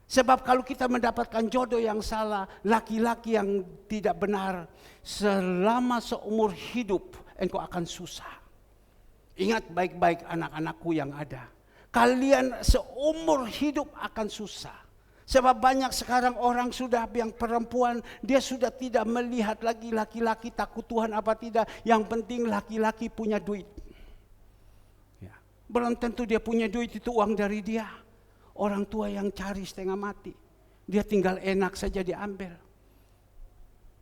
Sebab kalau kita mendapatkan jodoh yang salah, laki-laki yang tidak benar, selama seumur hidup engkau akan susah. Ingat baik-baik anak-anakku yang ada. Kalian seumur hidup akan susah. Sebab banyak sekarang orang sudah yang perempuan, dia sudah tidak melihat lagi laki-laki takut Tuhan apa tidak. Yang penting laki-laki punya duit. Ya. Belum tentu dia punya duit itu uang dari dia. Orang tua yang cari setengah mati. Dia tinggal enak saja diambil.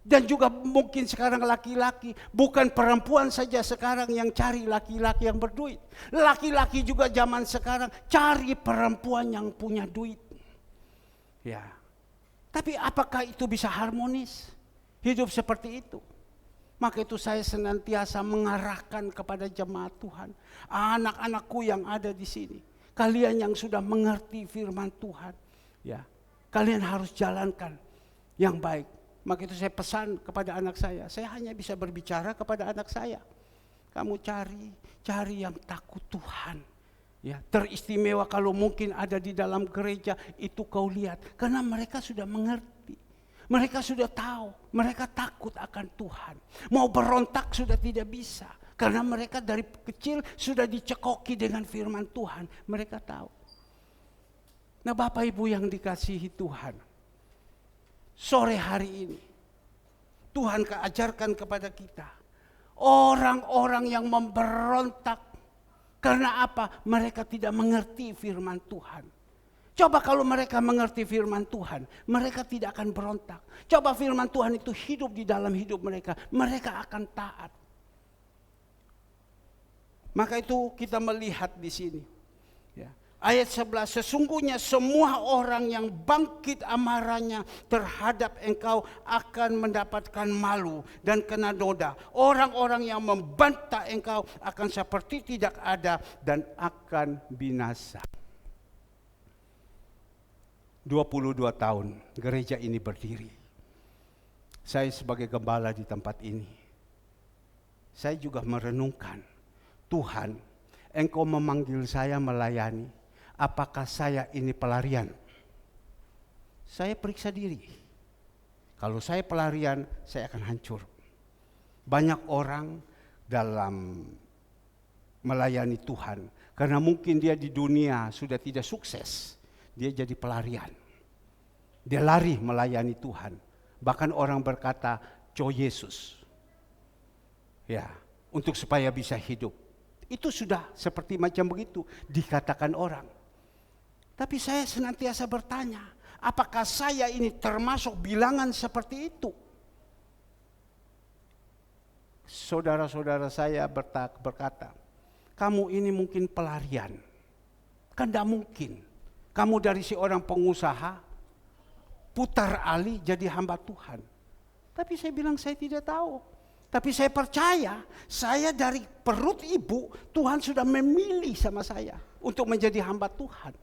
Dan juga mungkin sekarang laki-laki, bukan perempuan saja sekarang yang cari laki-laki yang berduit. Laki-laki juga zaman sekarang cari perempuan yang punya duit. Ya. Tapi apakah itu bisa harmonis? Hidup seperti itu. Maka itu saya senantiasa mengarahkan kepada jemaat Tuhan. Anak-anakku yang ada di sini. Kalian yang sudah mengerti firman Tuhan. Ya. Kalian harus jalankan yang baik. Maka itu saya pesan kepada anak saya hanya bisa berbicara kepada anak saya. Kamu cari yang takut Tuhan. Ya, teristimewa kalau mungkin ada di dalam gereja itu kau lihat. Karena mereka sudah mengerti. Mereka sudah tahu. Mereka takut akan Tuhan. Mau berontak sudah tidak bisa. Karena mereka dari kecil sudah dicekoki dengan firman Tuhan. Mereka tahu. Nah Bapak Ibu yang dikasihi Tuhan. Sore hari ini. Tuhan ajarkan kepada kita. Orang-orang yang memberontak. Karena apa? Mereka tidak mengerti firman Tuhan. Coba kalau mereka mengerti firman Tuhan, mereka tidak akan berontak. Coba firman Tuhan itu hidup di dalam hidup mereka, mereka akan taat. Maka itu kita melihat di sini. Ya. Ayat 11, sesungguhnya semua orang yang bangkit amarahnya terhadap engkau akan mendapatkan malu dan kena noda. Orang-orang yang membantah engkau akan seperti tidak ada dan akan binasa. 22 tahun gereja ini berdiri. Saya sebagai gembala di tempat ini. Saya juga merenungkan, Tuhan, engkau memanggil saya melayani. Apakah saya ini pelarian? Saya periksa diri. Kalau saya pelarian, saya akan hancur. Banyak orang dalam melayani Tuhan, karena mungkin dia di dunia sudah tidak sukses, dia jadi pelarian. Dia lari melayani Tuhan. Bahkan orang berkata, "Co Yesus." Ya, untuk supaya bisa hidup. Itu sudah seperti macam begitu dikatakan orang. Tapi saya senantiasa bertanya, apakah saya ini termasuk bilangan seperti itu? Saudara-saudara saya berkata, kamu ini mungkin pelarian. Kan tidak mungkin. Kamu dari seorang pengusaha, putar alih jadi hamba Tuhan. Tapi saya bilang saya tidak tahu. Tapi saya percaya, saya dari perut ibu, Tuhan sudah memilih sama saya untuk menjadi hamba Tuhan.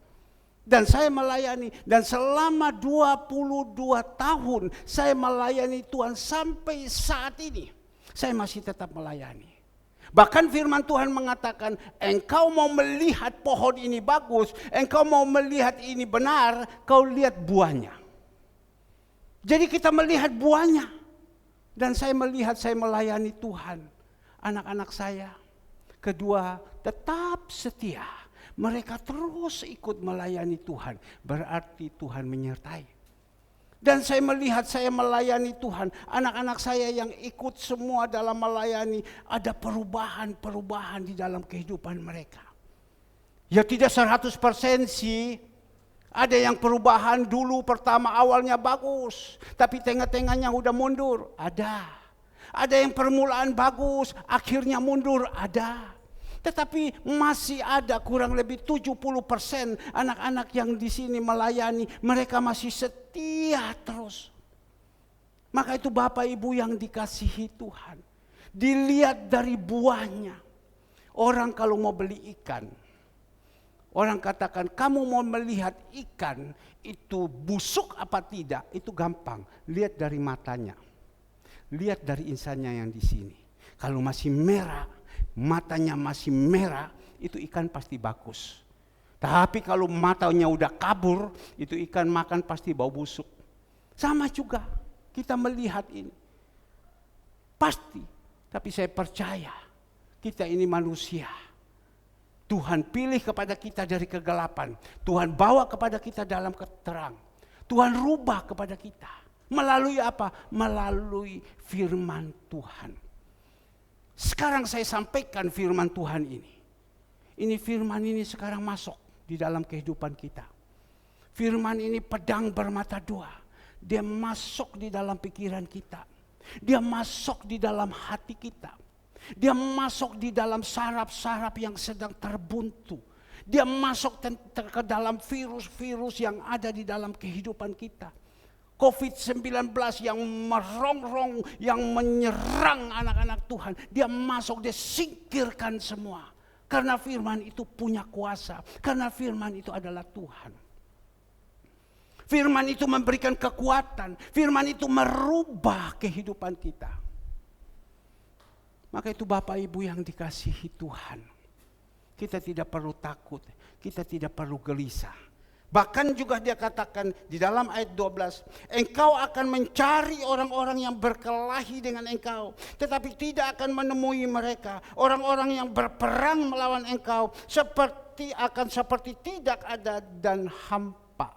Dan saya melayani, dan selama 22 tahun saya melayani Tuhan sampai saat ini. Saya masih tetap melayani. Bahkan firman Tuhan mengatakan, engkau mau melihat pohon ini bagus, engkau mau melihat ini benar, kau lihat buahnya. Jadi kita melihat buahnya. Dan saya melihat saya melayani Tuhan. Anak-anak saya, kedua tetap setia. Mereka terus ikut melayani Tuhan. Berarti Tuhan menyertai. Dan saya melihat saya melayani Tuhan. Anak-anak saya yang ikut semua dalam melayani. Ada perubahan-perubahan di dalam kehidupan mereka. Ya tidak 100% sih. Ada yang perubahan dulu pertama awalnya bagus. Tapi tengah-tengahnya udah mundur. Ada. Ada yang permulaan bagus. Akhirnya mundur. Ada. Tetapi masih ada kurang lebih 70% anak-anak yang di sini melayani, mereka masih setia terus. Maka itu Bapak Ibu yang dikasihi Tuhan, dilihat dari buahnya. Orang kalau mau beli ikan, orang katakan kamu mau melihat ikan itu busuk apa tidak, itu gampang. Lihat dari matanya, lihat dari insannya yang di sini. Kalau masih merah, matanya masih merah, itu ikan pasti bagus. Tapi kalau matanya udah kabur, itu ikan makan pasti bau busuk. Sama juga kita melihat ini. Pasti, tapi saya percaya kita ini manusia. Tuhan pilih kepada kita dari kegelapan. Tuhan bawa kepada kita dalam keterang. Tuhan rubah kepada kita. Melalui apa? Melalui firman Tuhan. Sekarang saya sampaikan firman Tuhan ini. Ini firman ini sekarang masuk di dalam kehidupan kita. Firman ini pedang bermata dua. Dia masuk di dalam pikiran kita. Dia masuk di dalam hati kita. Dia masuk di dalam saraf-saraf yang sedang terbuntu. Dia masuk ke dalam virus-virus yang ada di dalam kehidupan kita. COVID-19 yang merongrong, yang menyerang anak-anak Tuhan. Dia masuk, dia singkirkan semua. Karena firman itu punya kuasa. Karena firman itu adalah Tuhan. Firman itu memberikan kekuatan. Firman itu merubah kehidupan kita. Maka itu Bapak Ibu yang dikasihi Tuhan. Kita tidak perlu takut. Kita tidak perlu gelisah. Bahkan juga dia katakan di dalam ayat 12, engkau akan mencari orang-orang yang berkelahi dengan engkau, tetapi tidak akan menemui mereka. Orang-orang yang berperang melawan engkau seperti tidak ada dan hampa.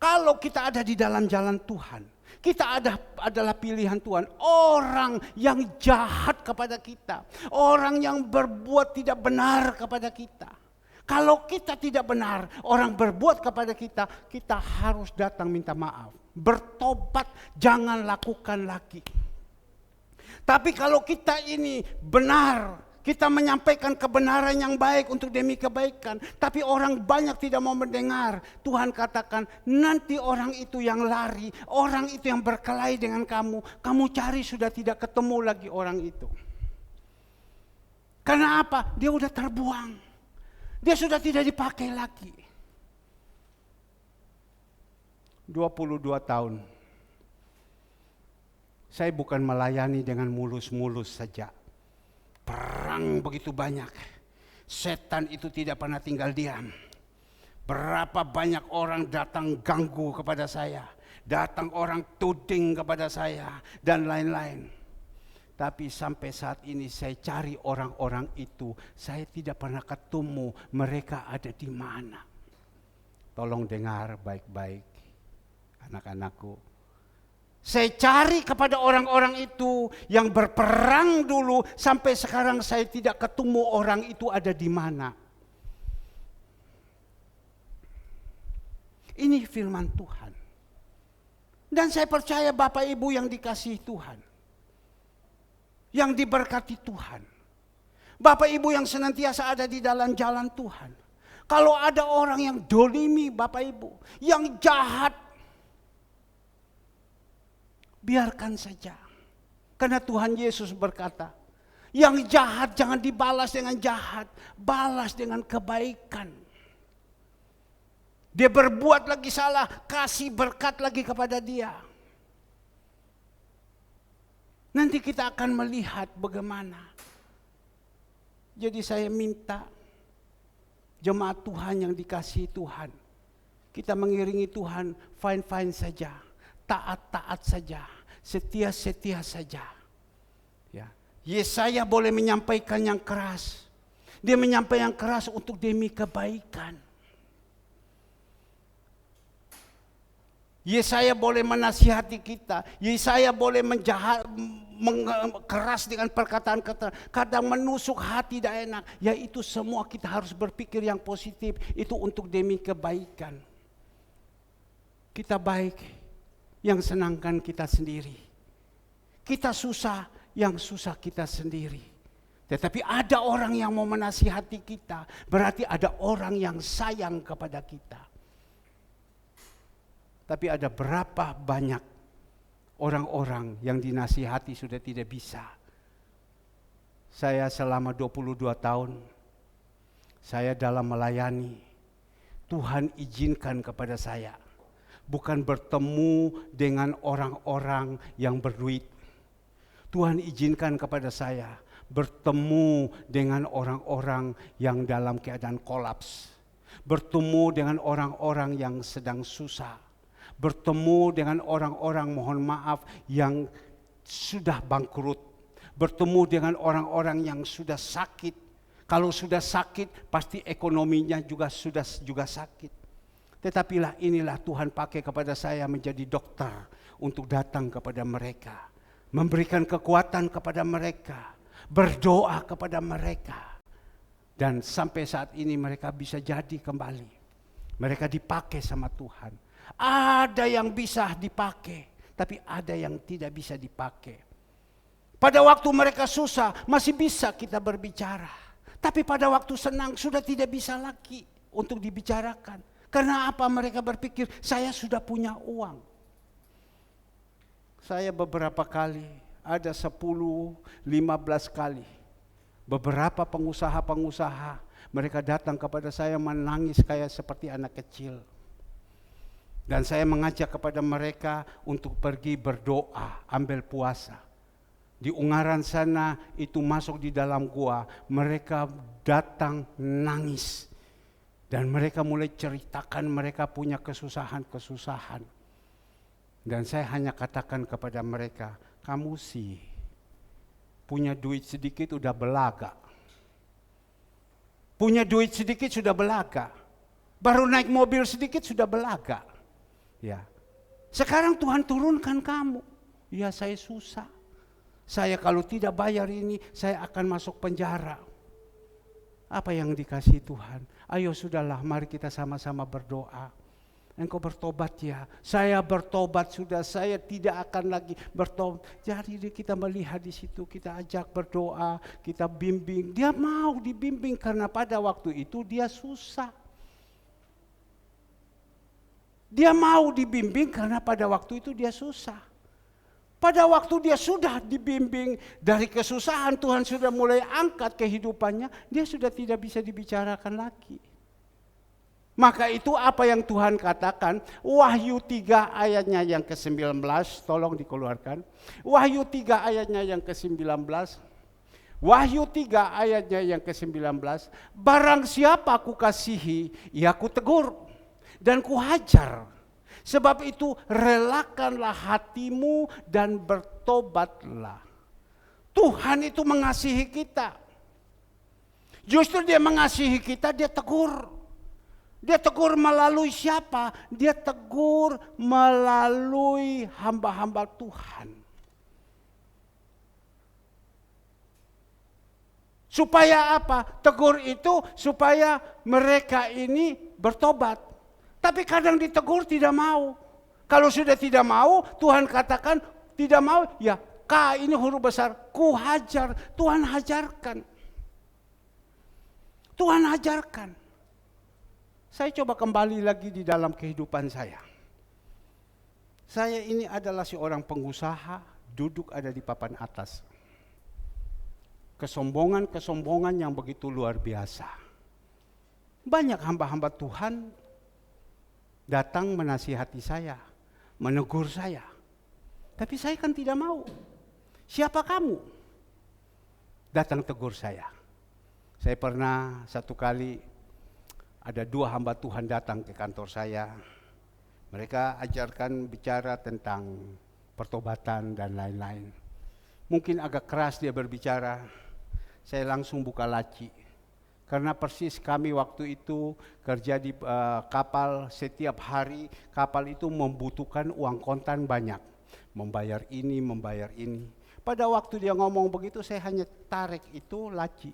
Kalau kita ada di dalam jalan Tuhan, kita adalah pilihan Tuhan. Orang yang jahat kepada kita, orang yang berbuat tidak benar kepada kita. Kalau kita tidak benar, orang berbuat kepada kita, kita harus datang minta maaf. Bertobat, jangan lakukan lagi. Tapi kalau kita ini benar, kita menyampaikan kebenaran yang baik untuk demi kebaikan, tapi orang banyak tidak mau mendengar. Tuhan katakan, nanti orang itu yang lari, orang itu yang berkelahi dengan kamu, kamu cari sudah tidak ketemu lagi orang itu. Karena apa? Dia sudah terbuang. Dia sudah tidak dipakai lagi. 22 tahun. Saya bukan melayani dengan mulus-mulus saja. Perang begitu banyak. Setan itu tidak pernah tinggal diam. Berapa banyak orang datang ganggu kepada saya. Datang orang tuding kepada saya. Dan lain-lain. Tapi sampai saat ini saya cari orang-orang itu. Saya tidak pernah ketemu mereka ada di mana. Tolong dengar baik-baik. Anak-anakku, saya cari kepada orang-orang itu yang berperang dulu, sampai sekarang saya tidak ketemu orang itu ada di mana. Ini firman Tuhan. Dan saya percaya Bapak Ibu yang dikasihi Tuhan, yang diberkati Tuhan, Bapak Ibu yang senantiasa ada di dalam jalan Tuhan. Kalau ada orang yang dolimi Bapak Ibu, yang jahat, biarkan saja. Karena Tuhan Yesus berkata, yang jahat jangan dibalas dengan jahat, balas dengan kebaikan. Dia berbuat lagi salah, kasih berkat lagi kepada dia. Nanti kita akan melihat bagaimana. Jadi saya minta jemaat Tuhan yang dikasihi Tuhan, kita mengiringi Tuhan fine-fine saja, taat-taat saja, setia-setia saja. Ya. Yesaya boleh menyampaikan yang keras. Dia menyampaikan yang keras untuk demi kebaikan. Yesaya boleh menasihati kita. Yesaya boleh keras dengan perkataan-perkataan. Kadang menusuk hati tidak enak. Ya itu semua kita harus berpikir yang positif. Itu untuk demi kebaikan. Kita baik, yang senangkan kita sendiri. Kita susah, yang susah kita sendiri. Tetapi ada orang yang mau menasihati kita. Berarti ada orang yang sayang kepada kita. Tapi ada berapa banyak orang-orang yang dinasihati sudah tidak bisa. Saya selama 22 tahun, saya dalam melayani, Tuhan izinkan kepada saya. Bukan bertemu dengan orang-orang yang berduit. Tuhan izinkan kepada saya bertemu dengan orang-orang yang dalam keadaan kolaps. Bertemu dengan orang-orang yang sedang susah. Bertemu dengan orang-orang mohon maaf yang sudah bangkrut. Bertemu dengan orang-orang yang sudah sakit. Kalau sudah sakit pasti ekonominya juga sakit. Tetapi inilah Tuhan pakai kepada saya menjadi dokter untuk datang kepada mereka. Memberikan kekuatan kepada mereka. Berdoa kepada mereka. Dan sampai saat ini mereka bisa jadi kembali. Mereka dipakai sama Tuhan. Ada yang bisa dipakai, tapi ada yang tidak bisa dipakai. Pada waktu mereka susah, masih bisa kita berbicara. Tapi pada waktu senang, sudah tidak bisa lagi untuk dibicarakan. Karena apa? Mereka berpikir, saya sudah punya uang. Saya beberapa kali, ada 10-15 kali. Beberapa pengusaha-pengusaha, mereka datang kepada saya menangis kayak seperti anak kecil. Dan saya mengajak kepada mereka untuk pergi berdoa, ambil puasa. Di Ungaran sana itu masuk di dalam gua, mereka datang nangis. Dan mereka mulai ceritakan mereka punya kesusahan-kesusahan. Dan saya hanya katakan kepada mereka, kamu sih punya duit sedikit udah belaga. Punya duit sedikit sudah belaga. Baru naik mobil sedikit sudah belaga. Ya, sekarang Tuhan turunkan kamu. Ya saya susah. Saya kalau tidak bayar ini, saya akan masuk penjara. Apa yang dikasih Tuhan? Ayo sudahlah, mari kita sama-sama berdoa. Engkau bertobat ya. Saya bertobat sudah, saya tidak akan lagi bertobat. Jadi kita melihat di situ, kita ajak berdoa, kita bimbing. Dia mau dibimbing karena pada waktu itu dia susah. Dia mau dibimbing karena pada waktu itu dia susah. Pada waktu dia sudah dibimbing dari kesusahan, Tuhan sudah mulai angkat kehidupannya, dia sudah tidak bisa dibicarakan lagi. Maka itu apa yang Tuhan katakan, Wahyu 3 ayatnya yang ke-19, tolong dikeluarkan. Wahyu 3 ayatnya yang ke-19. Wahyu 3 ayatnya yang ke-19, barang siapa ku kasihi, ia ku tegur. Dan kuhajar. Sebab itu relakanlah hatimu dan bertobatlah. Tuhan itu mengasihi kita. Justru dia mengasihi kita, dia tegur. Dia tegur melalui siapa? Dia tegur melalui hamba-hamba Tuhan. Supaya apa? Tegur itu supaya mereka ini bertobat. Tapi kadang ditegur tidak mau. Kalau sudah tidak mau, Tuhan katakan tidak mau, ya K ini huruf besar, ku hajar. Tuhan hajarkan. Tuhan hajarkan. Saya coba kembali lagi di dalam kehidupan saya. Saya ini adalah seorang pengusaha, duduk ada di papan atas. Kesombongan yang begitu luar biasa. Banyak hamba-hamba Tuhan datang menasihati saya, menegur saya. Tapi saya kan tidak mau. Siapa kamu? Datang tegur saya. Saya pernah satu kali ada 2 hamba Tuhan datang ke kantor saya. Mereka ajarkan bicara tentang pertobatan dan lain-lain. Mungkin agak keras dia berbicara. Saya langsung buka laci. Karena persis kami waktu itu kerja di kapal, setiap hari kapal itu membutuhkan uang kontan banyak. Membayar ini, membayar ini. Pada waktu dia ngomong begitu, saya hanya tarik itu laci.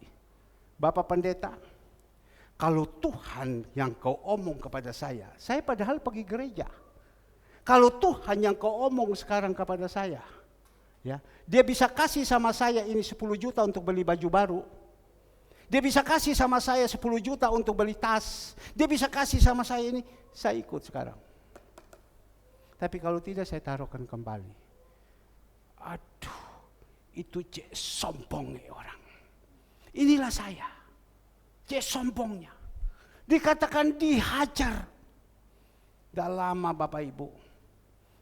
Bapak pendeta, kalau Tuhan yang kau omong kepada saya padahal pergi gereja. Kalau Tuhan yang kau omong sekarang kepada saya, ya, dia bisa kasih sama saya ini 10 juta untuk beli baju baru. Dia bisa kasih sama saya 10 juta untuk beli tas. Dia bisa kasih sama saya ini, saya ikut sekarang. Tapi kalau tidak saya taruhkan kembali. Aduh, itu sombong orang. Inilah saya. Sombongnya. Dikatakan dihajar. Dah lama Bapak Ibu.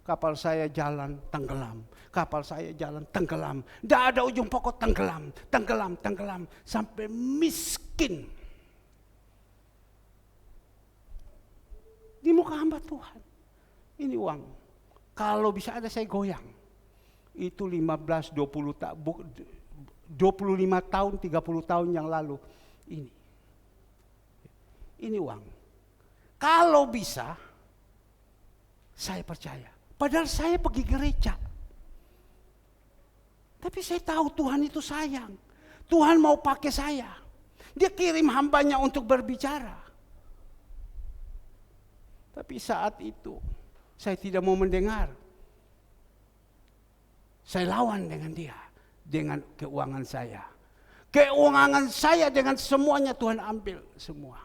Kapal saya jalan tenggelam. Kapal saya jalan tenggelam. Tidak ada ujung pokok, tenggelam. Sampai miskin. Di muka hamba Tuhan. Ini uang. Kalau bisa ada saya goyang. Itu 15, 25 tahun, 30 tahun yang lalu. Ini uang. Kalau bisa, saya percaya. Padahal saya pergi gereja. Tapi saya tahu Tuhan itu sayang. Tuhan mau pakai saya. Dia kirim hambanya untuk berbicara. Tapi saat itu, saya tidak mau mendengar. Saya lawan dengan dia. Dengan keuangan saya. Keuangan saya dengan semuanya Tuhan ambil semua.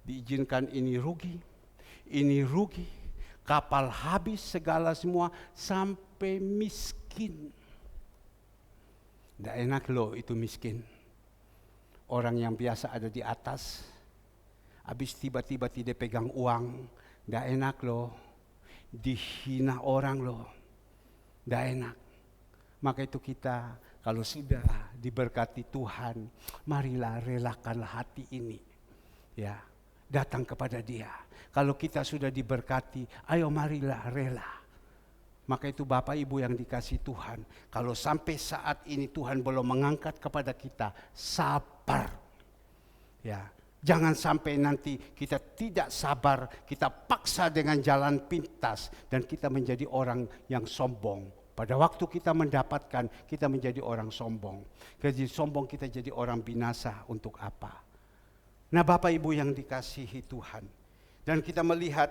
Diizinkan ini rugi. Kapal habis segala semua sampai miskin. Tidak enak loh itu miskin. Orang yang biasa ada di atas. Habis tiba-tiba tidak pegang uang. Tidak enak loh. Dihina orang loh. Tidak enak. Maka itu kita kalau sudah diberkati Tuhan, marilah relakanlah hati ini. Ya, datang kepada Dia. Kalau kita sudah diberkati, ayo marilah rela. Maka itu Bapak Ibu yang dikasih Tuhan, kalau sampai saat ini Tuhan belum mengangkat kepada kita, sabar. Ya, jangan sampai nanti kita tidak sabar, kita paksa dengan jalan pintas dan kita menjadi orang yang sombong. Pada waktu kita mendapatkan, kita menjadi orang sombong. Jadi sombong kita jadi orang binasa untuk apa? Nah Bapak Ibu yang dikasihi Tuhan. Dan kita melihat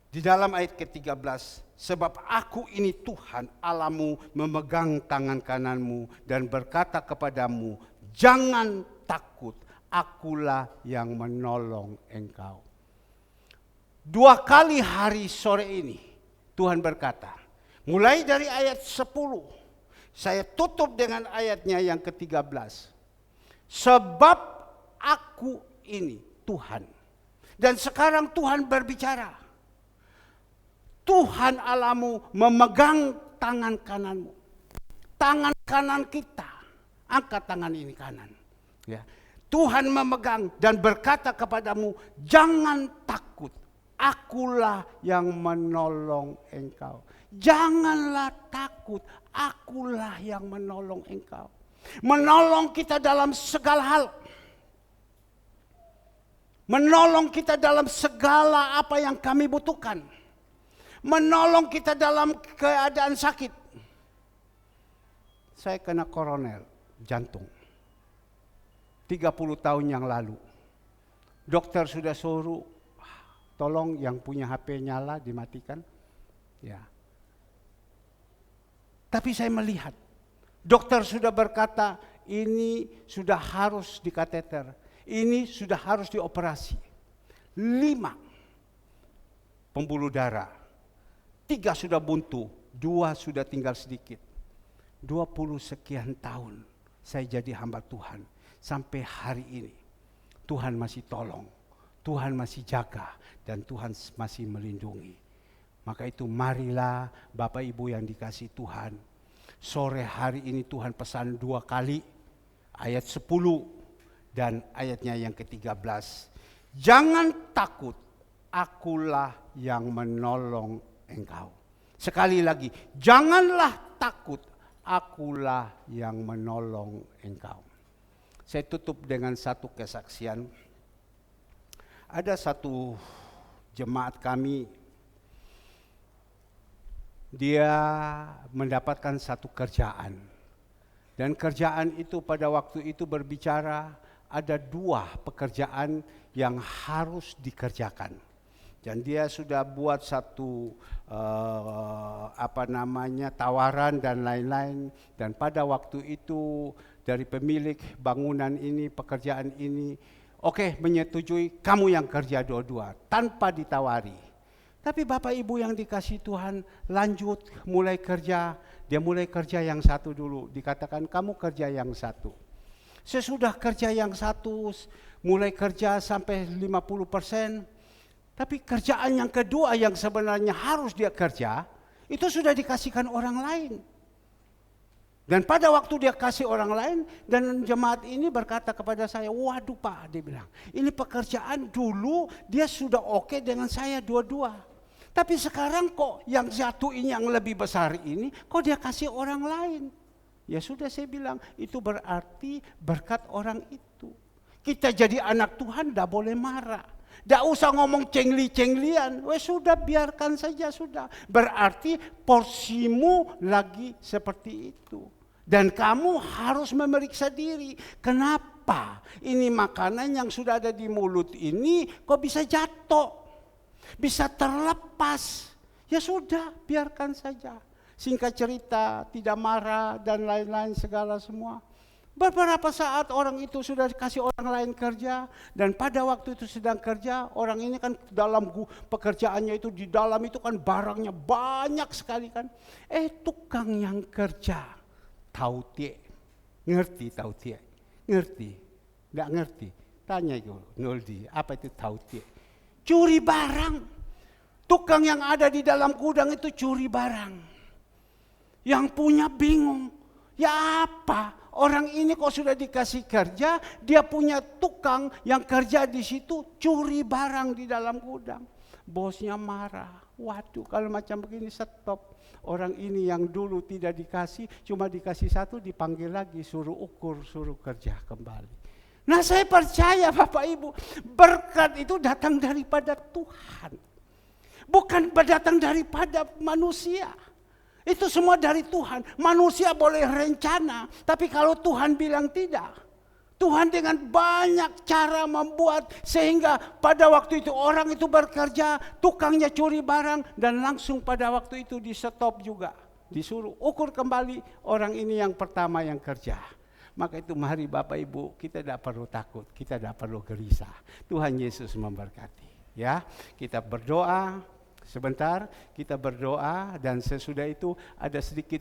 di dalam ayat ke-13. Sebab aku ini Tuhan Allahmu memegang tangan kananmu dan berkata kepadamu, jangan takut, akulah yang menolong engkau. 2 kali hari sore ini Tuhan berkata, mulai dari ayat 10, saya tutup dengan ayatnya yang ke-13. Sebab aku ini Tuhan. Dan sekarang Tuhan berbicara. Tuhan Allahmu memegang tangan kananmu. Tangan kanan kita. Angkat tangan ini kanan. Ya. Tuhan memegang dan berkata kepadamu, jangan takut. Akulah yang menolong engkau. Janganlah takut, akulah yang menolong engkau. Menolong kita dalam segala hal. menolong kita dalam segala apa yang kami butuhkan, menolong kita dalam keadaan sakit. Saya kena koronel jantung 30 tahun yang lalu. Dokter sudah suruh, tolong yang punya HP nyala dimatikan. Ya. Tapi saya melihat, dokter sudah berkata, ini sudah harus dikateter, ini sudah harus dioperasi. 5 pembuluh darah, 3 sudah buntu, 2 sudah tinggal sedikit. 20 sekian tahun saya jadi hamba Tuhan. Sampai hari ini Tuhan masih tolong, Tuhan masih jaga, dan Tuhan masih melindungi. Maka itu marilah Bapak Ibu yang dikasihi Tuhan, sore hari ini Tuhan pesan 2 kali, ayat 10 dan ayatnya yang ke-13. Jangan takut, akulah yang menolong engkau. Sekali lagi, janganlah takut, akulah yang menolong engkau. Saya tutup dengan satu kesaksian. Ada satu jemaat kami, dia mendapatkan satu kerjaan. Dan kerjaan itu pada waktu itu berbicara ada 2 pekerjaan yang harus dikerjakan. Dan dia sudah buat satu tawaran dan lain-lain. Dan pada waktu itu dari pemilik bangunan ini, pekerjaan ini, oke, menyetujui kamu yang kerja dua-dua tanpa ditawari. Tapi Bapak Ibu yang dikasihi Tuhan lanjut mulai kerja. Dia mulai kerja yang satu dulu. Dikatakan kamu kerja yang satu. Sesudah kerja yang satu, mulai kerja sampai 50%. Tapi kerjaan yang kedua yang sebenarnya harus dia kerja, itu sudah dikasihkan orang lain. Dan pada waktu dia kasih orang lain, dan jemaat ini berkata kepada saya, waduh Pak, dia bilang, ini pekerjaan dulu dia sudah oke dengan saya dua-dua. Tapi sekarang kok yang satu ini yang lebih besar ini, kok dia kasih orang lain? Ya sudah saya bilang, itu berarti berkat orang itu. Kita jadi anak Tuhan tidak boleh marah. Tidak usah ngomong cengli-cenglian, sudah biarkan saja sudah. Berarti porsimu lagi seperti itu. Dan kamu harus memeriksa diri. Kenapa ini makanan yang sudah ada di mulut ini kok bisa jatuh? Bisa terlepas. Ya sudah, biarkan saja. Singkat cerita, tidak marah dan lain-lain segala semua. Beberapa saat orang itu sudah dikasih orang lain kerja, dan pada waktu itu sedang kerja, orang ini kan dalam pekerjaannya itu, di dalam itu kan barangnya banyak sekali kan. Tukang yang kerja tautie, ngerti tautie? Ngerti? Nggak ngerti? Tanya itu Noldi, apa itu tautie? Curi barang. Tukang yang ada di dalam gudang itu curi barang. Yang punya bingung, ya apa? Orang ini kok sudah dikasih kerja, dia punya tukang yang kerja di situ curi barang di dalam gudang. Bosnya marah. Waduh, kalau macam begini stop. Orang ini yang dulu tidak dikasih, cuma dikasih satu, dipanggil lagi, suruh ukur, suruh kerja kembali. Nah, saya percaya Bapak Ibu, berkat itu datang daripada Tuhan. Bukan datang daripada manusia. Itu semua dari Tuhan. Manusia boleh rencana, tapi kalau Tuhan bilang tidak, Tuhan dengan banyak cara membuat sehingga pada waktu itu orang itu bekerja, tukangnya curi barang, dan langsung pada waktu itu di stop juga. Disuruh ukur kembali orang ini yang pertama yang kerja. Maka itu mari Bapak Ibu, kita tidak perlu takut, kita tidak perlu gelisah. Tuhan Yesus memberkati. Ya, kita berdoa. Sebentar kita berdoa, dan sesudah itu ada sedikit